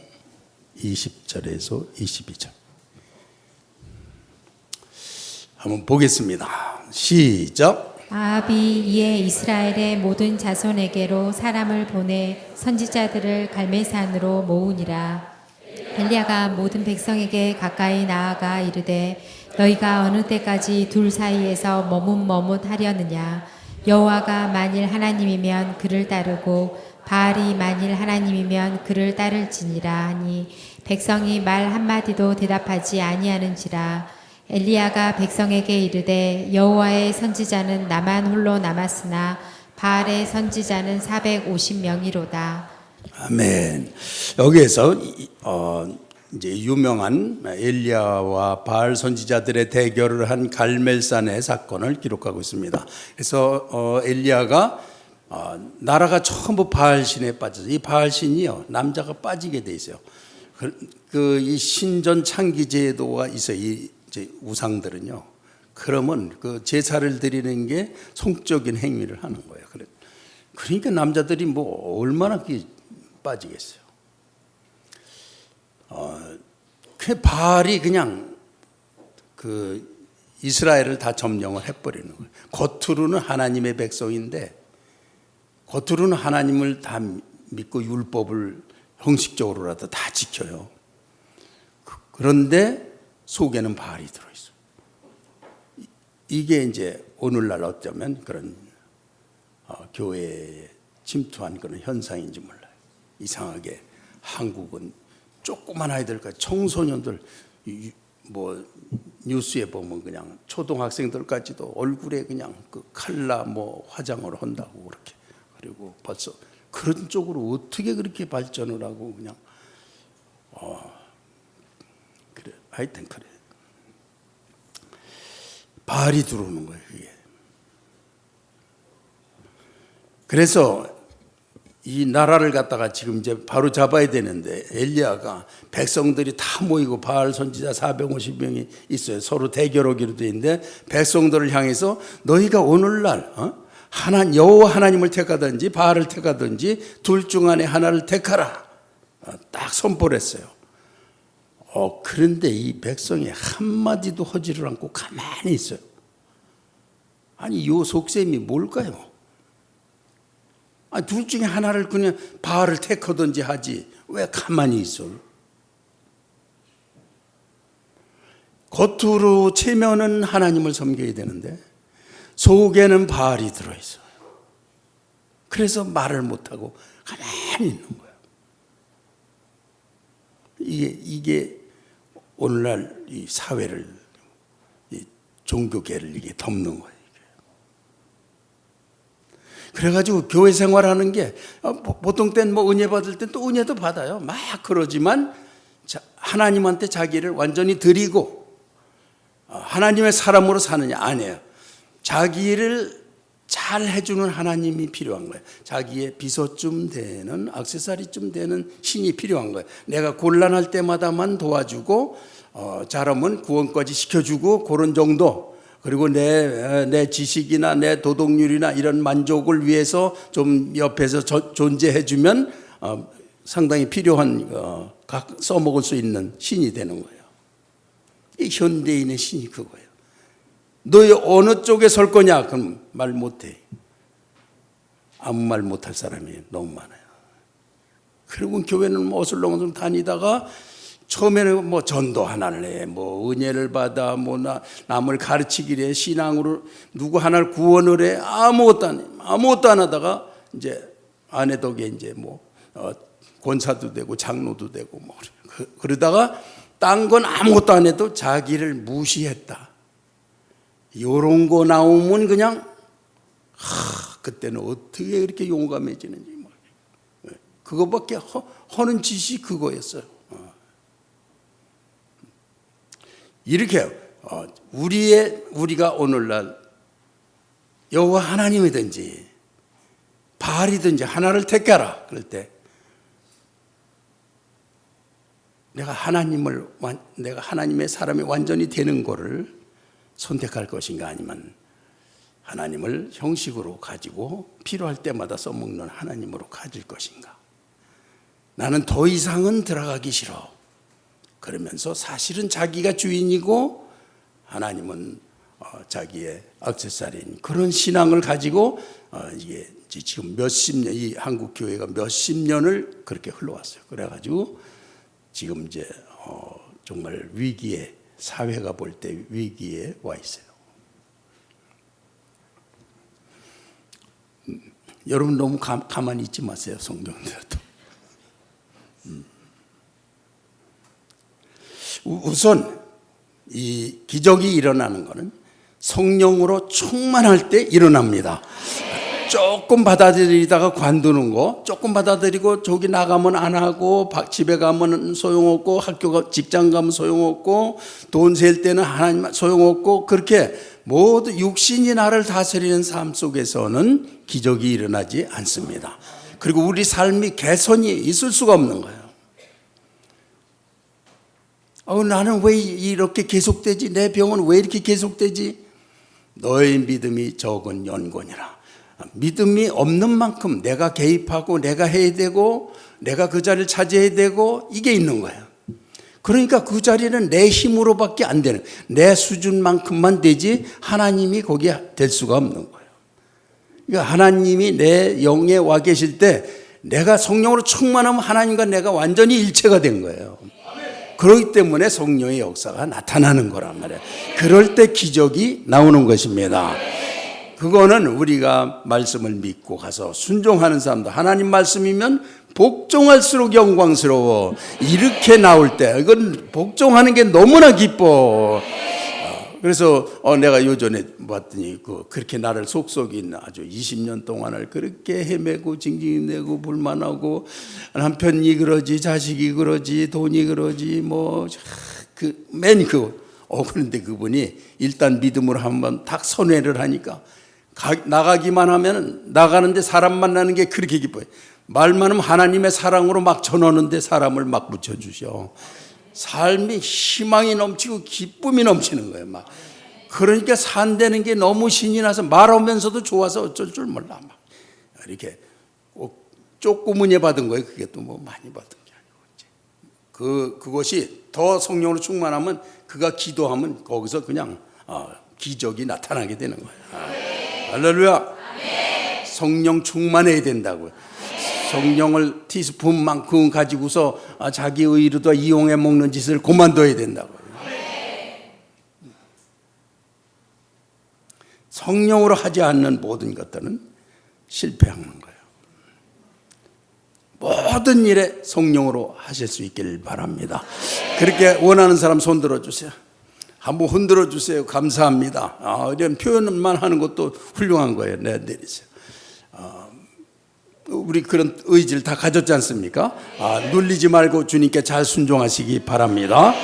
20절에서 22절 한번 보겠습니다. 시작. 아합이 이에 이스라엘의 모든 자손에게로 사람을 보내 선지자들을 갈멜산으로 모으니라. 엘리야가 모든 백성에게 가까이 나아가 이르되 너희가 어느 때까지 둘 사이에서 머뭇머뭇하려느냐. 여호와가 만일 하나님이면 그를 따르고 바알이 만일 하나님이면 그를 따를지니라 하니 백성이 말 한마디도 대답하지 아니하는지라. 엘리야가 백성에게 이르되 여호와의 선지자는 나만 홀로 남았으나 바알의 선지자는 450명이로다. 아멘. 여기에서 이제 유명한 엘리야와 바알 선지자들의 대결을 한 갈멜산의 사건을 기록하고 있습니다. 그래서 엘리야가 나라가 전부 바알 신에 빠져서 이 바알 신이요 남자가 빠지게 돼 있어요. 이 신전 창기 제도가 있어요. 이 이제 우상들은요. 그러면 그 제사를 드리는 게 성적인 행위를 하는 거예요. 그러니까 남자들이 뭐 얼마나 빠지겠어요. 그 바알이 그냥 그 이스라엘을 다 점령을 해버리는 거예요. 겉으로는 하나님의 백성인데 겉으로는 하나님을 다 믿고 율법을 형식적으로라도 다 지켜요. 그런데 속에는 바알이 들어있어요. 이게 이제 오늘날 어쩌면 그런 교회에 침투한 그런 현상인지 몰라요. 이상하게 한국은 조그만 아이들까지 청소년들 뭐 뉴스에 보면 그냥 초등학생들까지도 얼굴에 그냥 그 칼라 뭐 화장을 한다고 그렇게. 그리고 벌써 그런 쪽으로 어떻게 그렇게 발전을 하고 그냥 그래. 하여튼 그래. 바알이 들어오는 거예요, 그게. 그래서 이 나라를 갖다가 지금 이제 바로 잡아야 되는데 엘리야가 백성들이 다 모이고 바알 선지자 450명이 있어요. 서로 대결하기로 돼 있는데 백성들을 향해서 너희가 오늘날 여호와 하나님을 택하든지 바알을 택하든지 둘 중 안에 하나를 택하라. 딱 선포를 했어요. 그런데 이 백성이 한마디도 하지를 않고 가만히 있어요. 아니 요 속셈이 뭘까요? 둘 중에 하나를 그냥 바알을 택하든지 하지 왜 가만히 있어? 겉으로 체면은 하나님을 섬겨야 되는데 속에는 바알이 들어있어요. 그래서 말을 못하고 가만히 있는 거예요. 이게 오늘날 이 사회를, 이 종교계를 이게 덮는 거예요. 그래가지고 교회 생활하는 게 보통 때는 뭐 은혜 받을 땐 또 은혜도 받아요. 막 그러지만 하나님한테 자기를 완전히 드리고 하나님의 사람으로 사느냐? 아니에요. 자기를 잘 해주는 하나님이 필요한 거예요. 자기의 비서쯤 되는 액세서리쯤 되는 신이 필요한 거예요. 내가 곤란할 때마다만 도와주고 잘하면 구원까지 시켜주고 그런 정도. 그리고 내 지식이나 내 도덕률이나 이런 만족을 위해서 좀 옆에서 존재해주면 상당히 필요한 써먹을 수 있는 신이 되는 거예요. 이 현대인의 신이 그거예요. 너희 어느 쪽에 설 거냐? 그럼 말 못해. 아무 말 못할 사람이 너무 많아요. 그리고 교회는 뭐 어슬렁어슬렁 다니다가 처음에는 뭐 전도 하나를 해, 뭐 은혜를 받아, 뭐 남을 가르치기를 해, 신앙으로 누구 하나를 구원을 해, 아무것도 안 하다가 이제 아내 덕에 이제 뭐 권사도 되고 장로도 되고 뭐 그러다가 딴 건 아무것도 안 해도 자기를 무시했다. 요런 거 나오면 그냥 그때는 어떻게 그렇게 용감해지는지 그거밖에 하는 짓이 그거였어요. 이렇게 우리가 오늘날 여호와 하나님이든지 바알이든지 하나를 택하라 그럴 때 내가 하나님의 사람이 완전히 되는 거를 선택할 것인가 아니면 하나님을 형식으로 가지고 필요할 때마다 써먹는 하나님으로 가질 것인가. 나는 더 이상은 들어가기 싫어. 그러면서 사실은 자기가 주인이고 하나님은 자기의 액세서리인 그런 신앙을 가지고 이게 지금 몇십 년, 이 한국 교회가 몇십 년을 그렇게 흘러왔어요. 그래가지고 지금 이제 정말 위기에 사회가 볼 때 위기에 와 있어요. 여러분 너무 가만히 있지 마세요. 성경대로도. 우선 이 기적이 일어나는 것은 성령으로 충만할 때 일어납니다. 조금 받아들이다가 관두는 거, 조금 받아들이고 저기 나가면 안 하고 집에 가면 소용없고 학교 직장 가면 소용없고 돈 셀 때는 하나님 소용없고 그렇게 모두 육신이 나를 다스리는 삶 속에서는 기적이 일어나지 않습니다. 그리고 우리 삶이 개선이 있을 수가 없는 거예요. 나는 왜 이렇게 계속되지? 내 병은 왜 이렇게 계속되지? 너의 믿음이 적은 연곤이라. 믿음이 없는 만큼 내가 개입하고 내가 해야 되고 내가 그 자리를 차지해야 되고 이게 있는 거예요. 그러니까 그 자리는 내 힘으로밖에 안 되는, 내 수준만큼만 되지 하나님이 거기에 될 수가 없는 거예요. 그러니까 하나님이 내 영에 와 계실 때 내가 성령으로 충만하면 하나님과 내가 완전히 일체가 된 거예요. 그렇기 때문에 성령의 역사가 나타나는 거란 말이에요. 그럴 때 기적이 나오는 것입니다. 그거는 우리가 말씀을 믿고 가서 순종하는 사람도 하나님 말씀이면 복종할수록 영광스러워. 이렇게 나올 때 이건 복종하는 게 너무나 기뻐. 그래서 내가 요전에 봤더니 그렇게 나를 속속인 아주 20년 동안을 그렇게 헤매고 징징대고 불만하고 남편이 그러지 자식이 그러지 돈이 그러지 그런데 그분이 일단 믿음으로 한번 딱 선회를 하니까 나가기만 하면 나가는데 사람 만나는 게 그렇게 기뻐요. 말만 하면 하나님의 사랑으로 막 전하는데 사람을 막 붙여주셔. 삶이 희망이 넘치고 기쁨이 넘치는 거예요. 막 그러니까 산다는 게 너무 신이 나서 말하면서도 좋아서 어쩔 줄 몰라. 막 이렇게 조금 은혜 받은 거예요. 그게 또 뭐 많이 받은 게 아니고 그것이 더 성령으로 충만하면 그가 기도하면 거기서 그냥 기적이 나타나게 되는 거예요. 할렐루야. 성령 충만해야 된다고요. 성령을 티스푼만큼 가지고서 자기 의로도 이용해 먹는 짓을 그만둬야 된다고요. 성령으로 하지 않는 모든 것들은 실패하는 거예요. 모든 일에 성령으로 하실 수 있기를 바랍니다. 그렇게 원하는 사람 손 들어주세요. 한번 흔들어 주세요. 감사합니다. 이런 표현만 하는 것도 훌륭한 거예요. 내리세요. 우리 그런 의지를 다 가졌지 않습니까? 눌리지 말고 주님께 잘 순종하시기 바랍니다.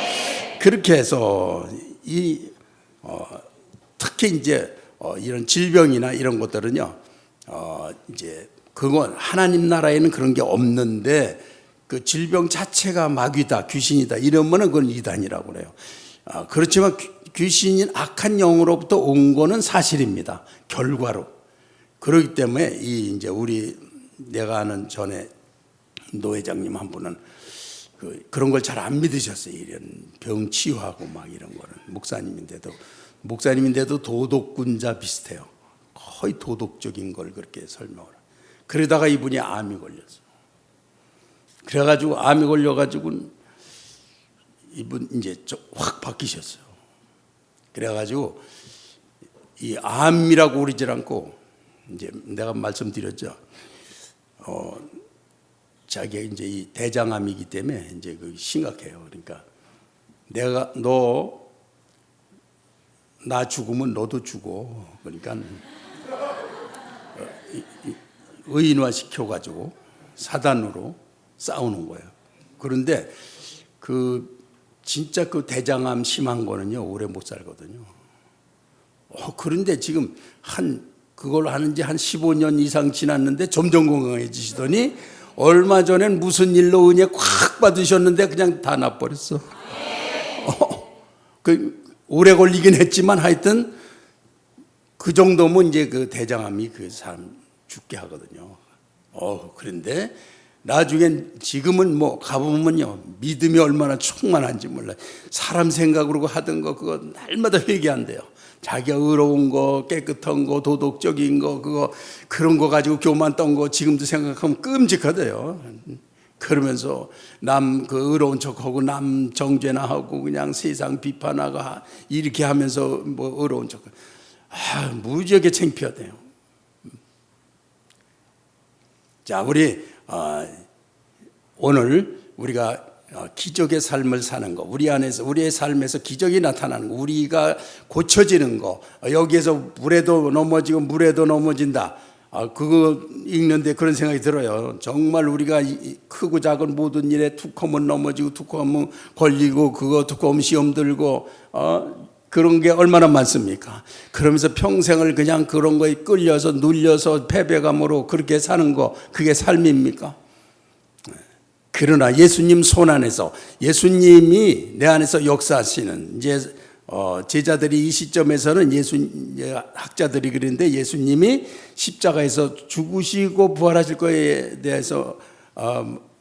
그렇게 해서 특히 이제 이런 질병이나 이런 것들은요, 이제 그건 하나님 나라에는 그런 게 없는데 그 질병 자체가 마귀다, 귀신이다 이러면은 그건 이단이라고 그래요. 그렇지만 귀신인 악한 영으로부터 온 거는 사실입니다. 결과로. 그렇기 때문에 이제 내가 아는 전에 노 회장님 한 분은 그런 걸 잘 안 믿으셨어요. 이런 병 치유하고 막 이런 거는 목사님인데도 도덕군자 비슷해요. 거의 도덕적인 걸 그렇게 설명을. 그러다가 이분이 암이 걸렸어요. 그래가지고 암이 걸려가지고 이분 이제 확 바뀌셨어요. 그래가지고 이 암이라고 그러질 않고 이제 내가 말씀드렸죠. 자기가 이제 이 대장암이기 때문에 이제 그 심각해요. 그러니까 나 죽으면 너도 죽어. 그러니까 의인화 시켜가지고 사단으로 싸우는 거예요. 그런데 진짜 그 대장암 심한 거는요, 오래 못 살거든요. 그런데 지금 그걸 하는 지 한 15년 이상 지났는데 점점 건강해지시더니 얼마 전엔 무슨 일로 은혜 콱 받으셨는데 그냥 다 나버렸어. 오래 걸리긴 했지만 하여튼 그 정도면 이제 그 대장암이 그 사람 죽게 하거든요. 그런데 나중엔 지금은 뭐 가보면요, 믿음이 얼마나 충만한지 몰라요. 사람 생각으로 하던 거 그거 날마다 회개한대요. 자기가 의로운 거, 깨끗한 거, 도덕적인 거, 그런 거 가지고 교만 떤 거 지금도 생각하면 끔찍하대요. 그러면서 남 그 의로운 척하고 남 정죄나 하고 그냥 세상 비판하고 이렇게 하면서 뭐 의로운 척, 무지하게 창피하대요. 자, 우리 오늘 우리가 기적의 삶을 사는 거, 우리 안에서 우리의 삶에서 기적이 나타나는 거, 우리가 고쳐지는 거, 여기에서 물에도 넘어지고 물에도 넘어진다. 그거 읽는데 그런 생각이 들어요. 정말 우리가 크고 작은 모든 일에 툭 하면 넘어지고 툭 하면 걸리고 그거 툭 하면 시험 들고 그런 게 얼마나 많습니까? 그러면서 평생을 그냥 그런 거에 끌려서 눌려서 패배감으로 그렇게 사는 거, 그게 삶입니까? 그러나 예수님 손 안에서, 예수님이 내 안에서 역사하시는, 이제 제자들이 이 시점에서는 학자들이 그러는데 예수님이 십자가에서 죽으시고 부활하실 거에 대해서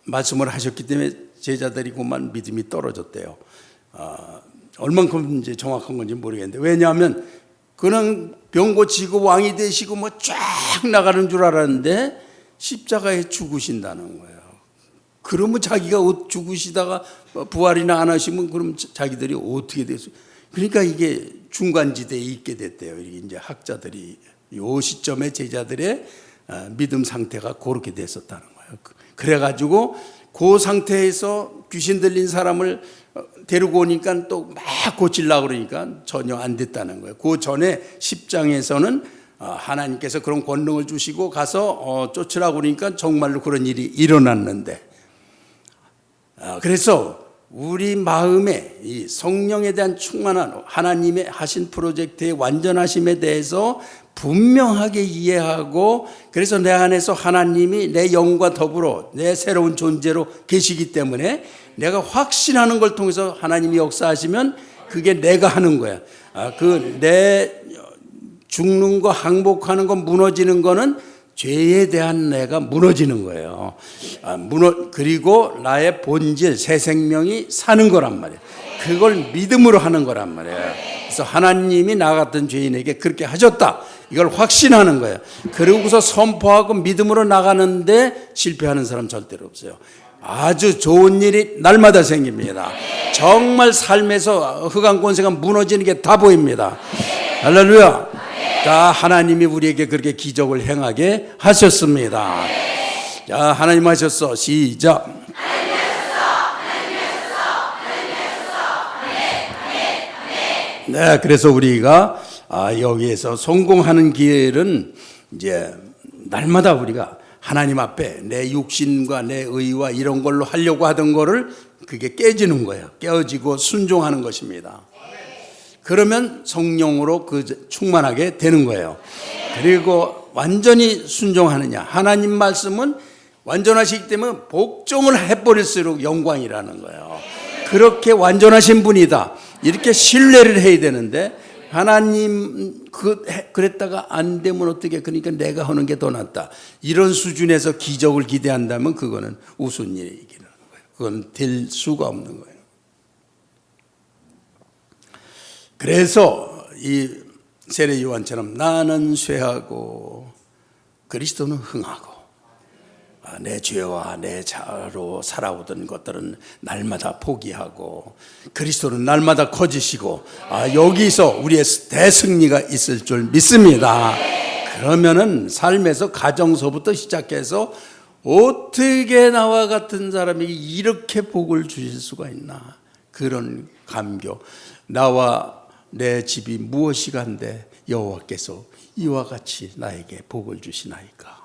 말씀을 하셨기 때문에 제자들이 그만 믿음이 떨어졌대요. 얼만큼 이제 정확한 건지 모르겠는데, 왜냐하면 그는 병 고치고 왕이 되시고 뭐 쫙 나가는 줄 알았는데 십자가에 죽으신다는 거예요. 그러면 자기가 죽으시다가 부활이나 안 하시면 그럼 자기들이 어떻게 됐어요? 그러니까 이게 중간지대에 있게 됐대요. 이제 학자들이 이 시점에 제자들의 믿음 상태가 그렇게 됐었다는 거예요. 그래가지고 그 상태에서 귀신 들린 사람을 데리고 오니까 또 막 고치려고 그러니까 전혀 안 됐다는 거예요. 그 전에 10장에서는 하나님께서 그런 권능을 주시고 가서 쫓으라고 그러니까 정말로 그런 일이 일어났는데, 그래서 우리 마음에 이 성령에 대한 충만한 하나님의 하신 프로젝트의 완전하심에 대해서 분명하게 이해하고, 그래서 내 안에서 하나님이 내 영과 더불어 내 새로운 존재로 계시기 때문에 내가 확신하는 걸 통해서 하나님이 역사하시면 그게 내가 하는 거야. 그 내 죽는 거, 항복하는 거, 무너지는 거는 죄에 대한 내가 무너지는 거예요. 그리고 나의 본질, 새 생명이 사는 거란 말이에요. 그걸 믿음으로 하는 거란 말이에요. 그래서 하나님이 나 같은 죄인에게 그렇게 하셨다, 이걸 확신하는 거예요. 그러고서 선포하고 믿음으로 나가는데 실패하는 사람 절대로 없어요. 아주 좋은 일이 날마다 생깁니다. 정말 삶에서 흑암 권세가 무너지는 게 다 보입니다. 할렐루야. 자, 하나님이 우리에게 그렇게 기적을 행하게 하셨습니다. 자, 하나님 하셨어. 시작. 네, 그래서 우리가 여기에서 성공하는 길은 이제 날마다 우리가 하나님 앞에 내 육신과 내 의와 이런 걸로 하려고 하던 거를 그게 깨지는 거예요. 깨어지고 순종하는 것입니다. 그러면 성령으로 충만하게 되는 거예요. 그리고 완전히 순종하느냐. 하나님 말씀은 완전하시기 때문에 복종을 해버릴수록 영광이라는 거예요. 그렇게 완전하신 분이다, 이렇게 신뢰를 해야 되는데, 하나님 그랬다가 안 되면 어떻게, 그러니까 내가 하는 게 더 낫다, 이런 수준에서 기적을 기대한다면 그거는 우스운 일이라는 거예요. 그건 될 수가 없는 거예요. 그래서 이 세례 요한처럼 나는 쇠하고 그리스도는 흥하고, 내 죄와 내 자로 살아오던 것들은 날마다 포기하고 그리스도는 날마다 커지시고, 여기서 우리의 대승리가 있을 줄 믿습니다. 그러면은 삶에서 가정서부터 시작해서 어떻게 나와 같은 사람이 이렇게 복을 주실 수가 있나, 그런 감격. 나와 내 집이 무엇이간데 여호와께서 이와 같이 나에게 복을 주시나이까.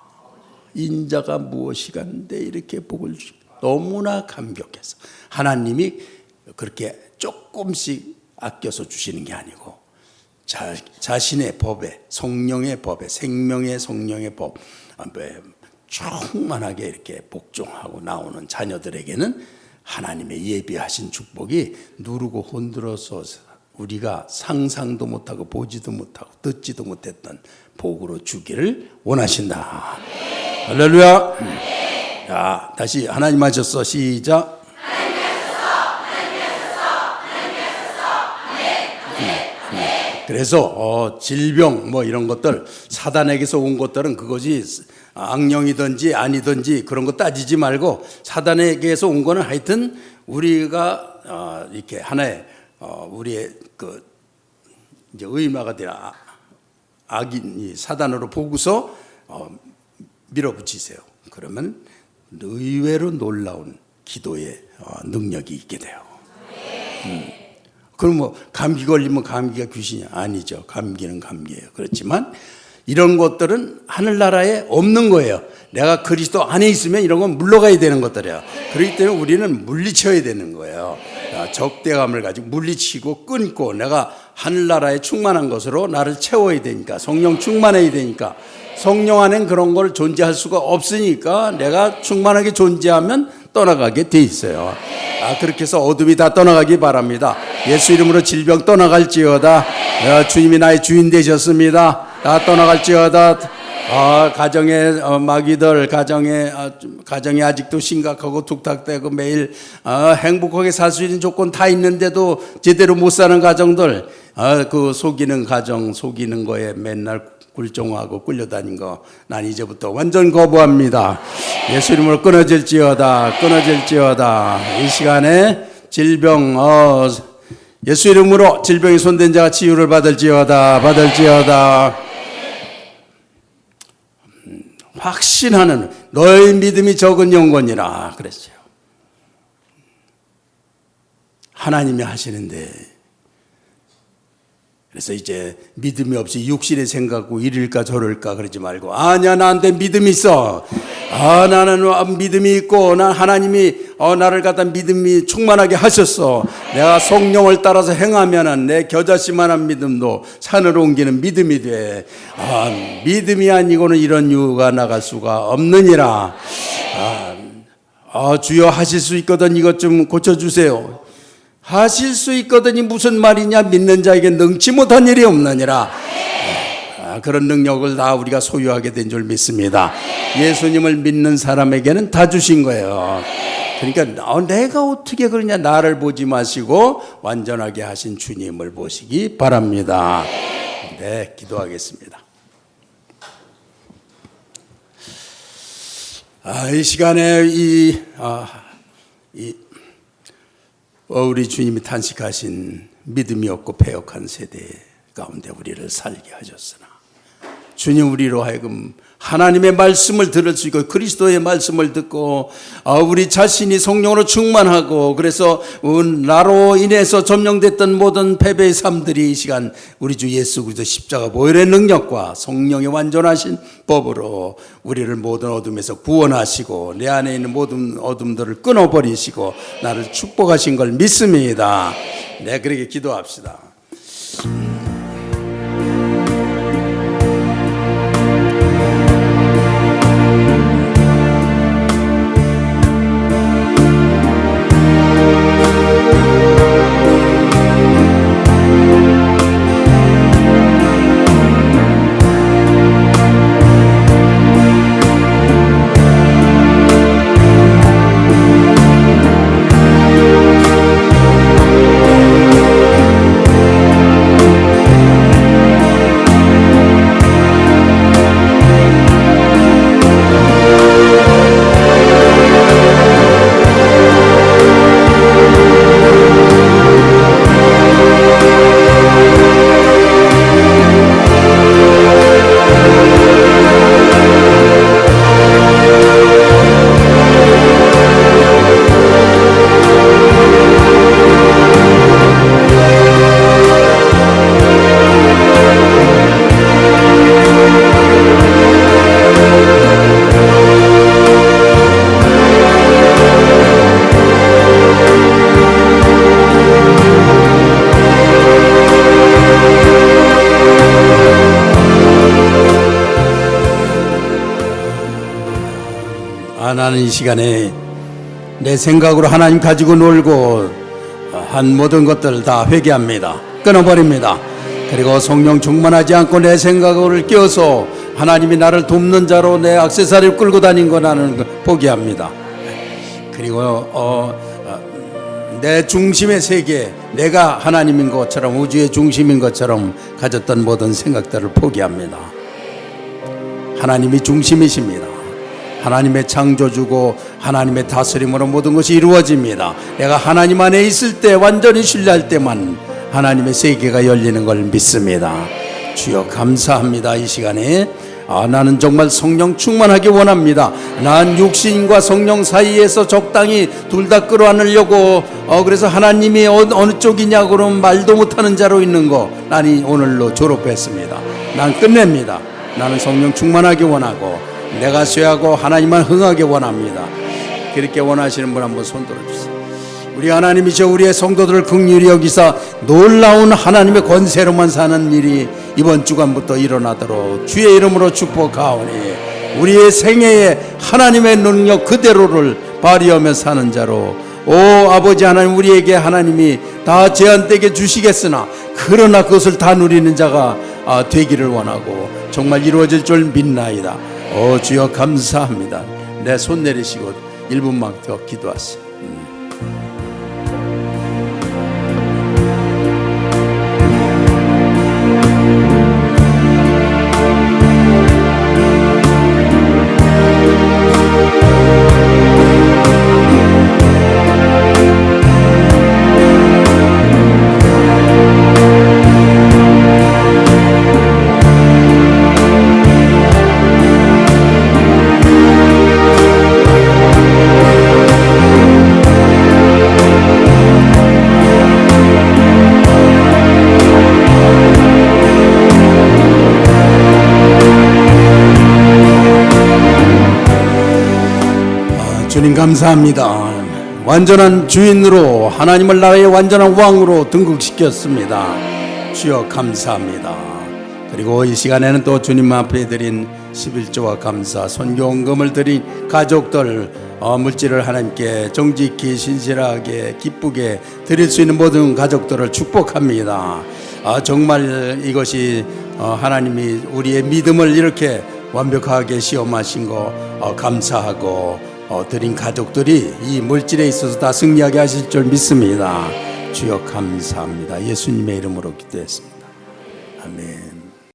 인자가 무엇이간데 이렇게 복을 주시, 너무나 감격해서 하나님이 그렇게 조금씩 아껴서 주시는 게 아니고 자신의 법에, 성령의 법에, 생명의 성령의 법에 충만하게 이렇게 복종하고 나오는 자녀들에게는 하나님의 예비하신 축복이 누르고 흔들어서 우리가 상상도 못하고 보지도 못하고 듣지도 못했던 복으로 주기를 원하신다. 할렐루야. 자, 다시 하나님 하셨어. 시작. 그래서 질병 뭐 이런 것들, 사단에게서 온 것들은 그것이 악령이든지 아니든지 그런 거 따지지 말고 사단에게서 온 거는 하여튼 우리가 이렇게 하나의 우리의 그 이제 의마가 된 악인이 사단으로 보고서 밀어붙이세요. 그러면 의외로 놀라운 기도의 능력이 있게 돼요. 그럼 뭐 감기 걸리면 감기가 귀신이 아니죠. 감기는 감기예요. 그렇지만 이런 것들은 하늘나라에 없는 거예요. 내가 그리스도 안에 있으면 이런 건 물러가야 되는 것들이에요. 그렇기 때문에 우리는 물리쳐야 되는 거예요. 적대감을 가지고 물리치고 끊고 내가 하늘나라에 충만한 것으로 나를 채워야 되니까, 성령 충만해야 되니까, 성령 안엔 그런 걸 존재할 수가 없으니까 내가 충만하게 존재하면 떠나가게 돼 있어요. 그렇게 해서 어둠이 다 떠나가기 바랍니다. 예수 이름으로 질병 떠나갈지어다. 주님이 나의 주인 되셨습니다. 다 떠나갈지어다. 가정의 마귀들, 가정이 아직도 심각하고 툭탁대고 매일 행복하게 살 수 있는 조건 다 있는데도 제대로 못 사는 가정들, 그 속이는 가정, 속이는 거에 맨날 굴종하고 끌려다닌 거, 난 이제부터 완전 거부합니다. 예수 이름으로 끊어질지어다, 끊어질지어다. 이 시간에 질병, 예수 이름으로 질병이 손댄 자가 치유를 받을지어다, 받을지어다. 확신하는 너의 믿음이 적은 영혼이라 그랬어요. 하나님이 하시는데, 그래서 이제 믿음이 없이 육신의 생각고 이럴까 저럴까 그러지 말고, 아니야, 나한테 믿음이 있어. 나는 믿음이 있고, 난 하나님이 나를 갖다 믿음이 충만하게 하셨어. 내가 성령을 따라서 행하면은 내 겨자씨만한 믿음도 산으로 옮기는 믿음이 돼. 믿음이 아니고는 이런 유가 나갈 수가 없느니라. 주여 하실 수 있거든 이것 좀 고쳐주세요. 하실 수 있거든이 무슨 말이냐? 믿는 자에게 능치 못한 일이 없느니라. 그런 능력을 다 우리가 소유하게 된 줄 믿습니다. 예수님을 믿는 사람에게는 다 주신 거예요. 그러니까 내가 어떻게 그러냐, 나를 보지 마시고 완전하게 하신 주님을 보시기 바랍니다. 네, 기도하겠습니다. 이 시간에 우리 주님이 탄식하신 믿음이 없고 패역한 세대 가운데 우리를 살게 하셨으나, 주님 우리로 하여금 하나님의 말씀을 들을 수 있고 그리스도의 말씀을 듣고 우리 자신이 성령으로 충만하고, 그래서 나로 인해서 점령됐던 모든 패배의 삶들이 이 시간 우리 주 예수 그리스도 십자가 보혈의 능력과 성령의 완전하신 법으로 우리를 모든 어둠에서 구원하시고 내 안에 있는 모든 어둠들을 끊어버리시고 나를 축복하신 걸 믿습니다. 네, 그렇게 기도합시다. 나는 이 시간에 내 생각으로 하나님 가지고 놀고 한 모든 것들을 다 회개합니다. 끊어버립니다. 그리고 성령 충만하지 않고 내 생각을 껴서 하나님이 나를 돕는 자로 내 액세서리를 끌고 다닌 거 나는 포기합니다. 그리고 내 중심의 세계, 내가 하나님인 것처럼 우주의 중심인 것처럼 가졌던 모든 생각들을 포기합니다. 하나님이 중심이십니다. 하나님의 창조주고 하나님의 다스림으로 모든 것이 이루어집니다. 내가 하나님 안에 있을 때, 완전히 신뢰할 때만 하나님의 세계가 열리는 걸 믿습니다. 주여 감사합니다. 이 시간에 나는 정말 성령 충만하기 원합니다. 난 육신과 성령 사이에서 적당히 둘 다 끌어안으려고 그래서 하나님이 어느 쪽이냐고 그러면 말도 못하는 자로 있는 거, 나는 오늘로 졸업했습니다. 난 끝냅니다. 나는 성령 충만하기 원하고 내가 쇠하고 하나님만 흥하기 원합니다. 그렇게 원하시는 분 한번 손 들어주세요. 우리 하나님이죠, 우리의 성도들을 긍휼히 여기사 놀라운 하나님의 권세로만 사는 일이 이번 주간부터 일어나도록 주의 이름으로 축복하오니, 우리의 생애에 하나님의 능력 그대로를 발휘하며 사는 자로, 오 아버지 하나님, 우리에게 하나님이 다 제한되게 주시겠으나 그러나 그것을 다 누리는 자가 되기를 원하고 정말 이루어질 줄 믿나이다. 오 주여 감사합니다. 내 손 내리시고 1분만 더 기도하세요. 주님 감사합니다. 완전한 주인으로 하나님을 나라의 완전한 왕으로 등극시켰습니다. 주여 감사합니다. 그리고 이 시간에는 또 주님 앞에 드린 11조와 감사, 선교헌금을 드린 가족들, 물질을 하나님께 정직히 신실하게 기쁘게 드릴 수 있는 모든 가족들을 축복합니다. 정말 이것이 하나님이 우리의 믿음을 이렇게 완벽하게 시험하신 거 감사하고, 드린 가족들이 이 물질에 있어서 다 승리하게 하실 줄 믿습니다. 주여 감사합니다. 예수님의 이름으로 기도했습니다. 아멘.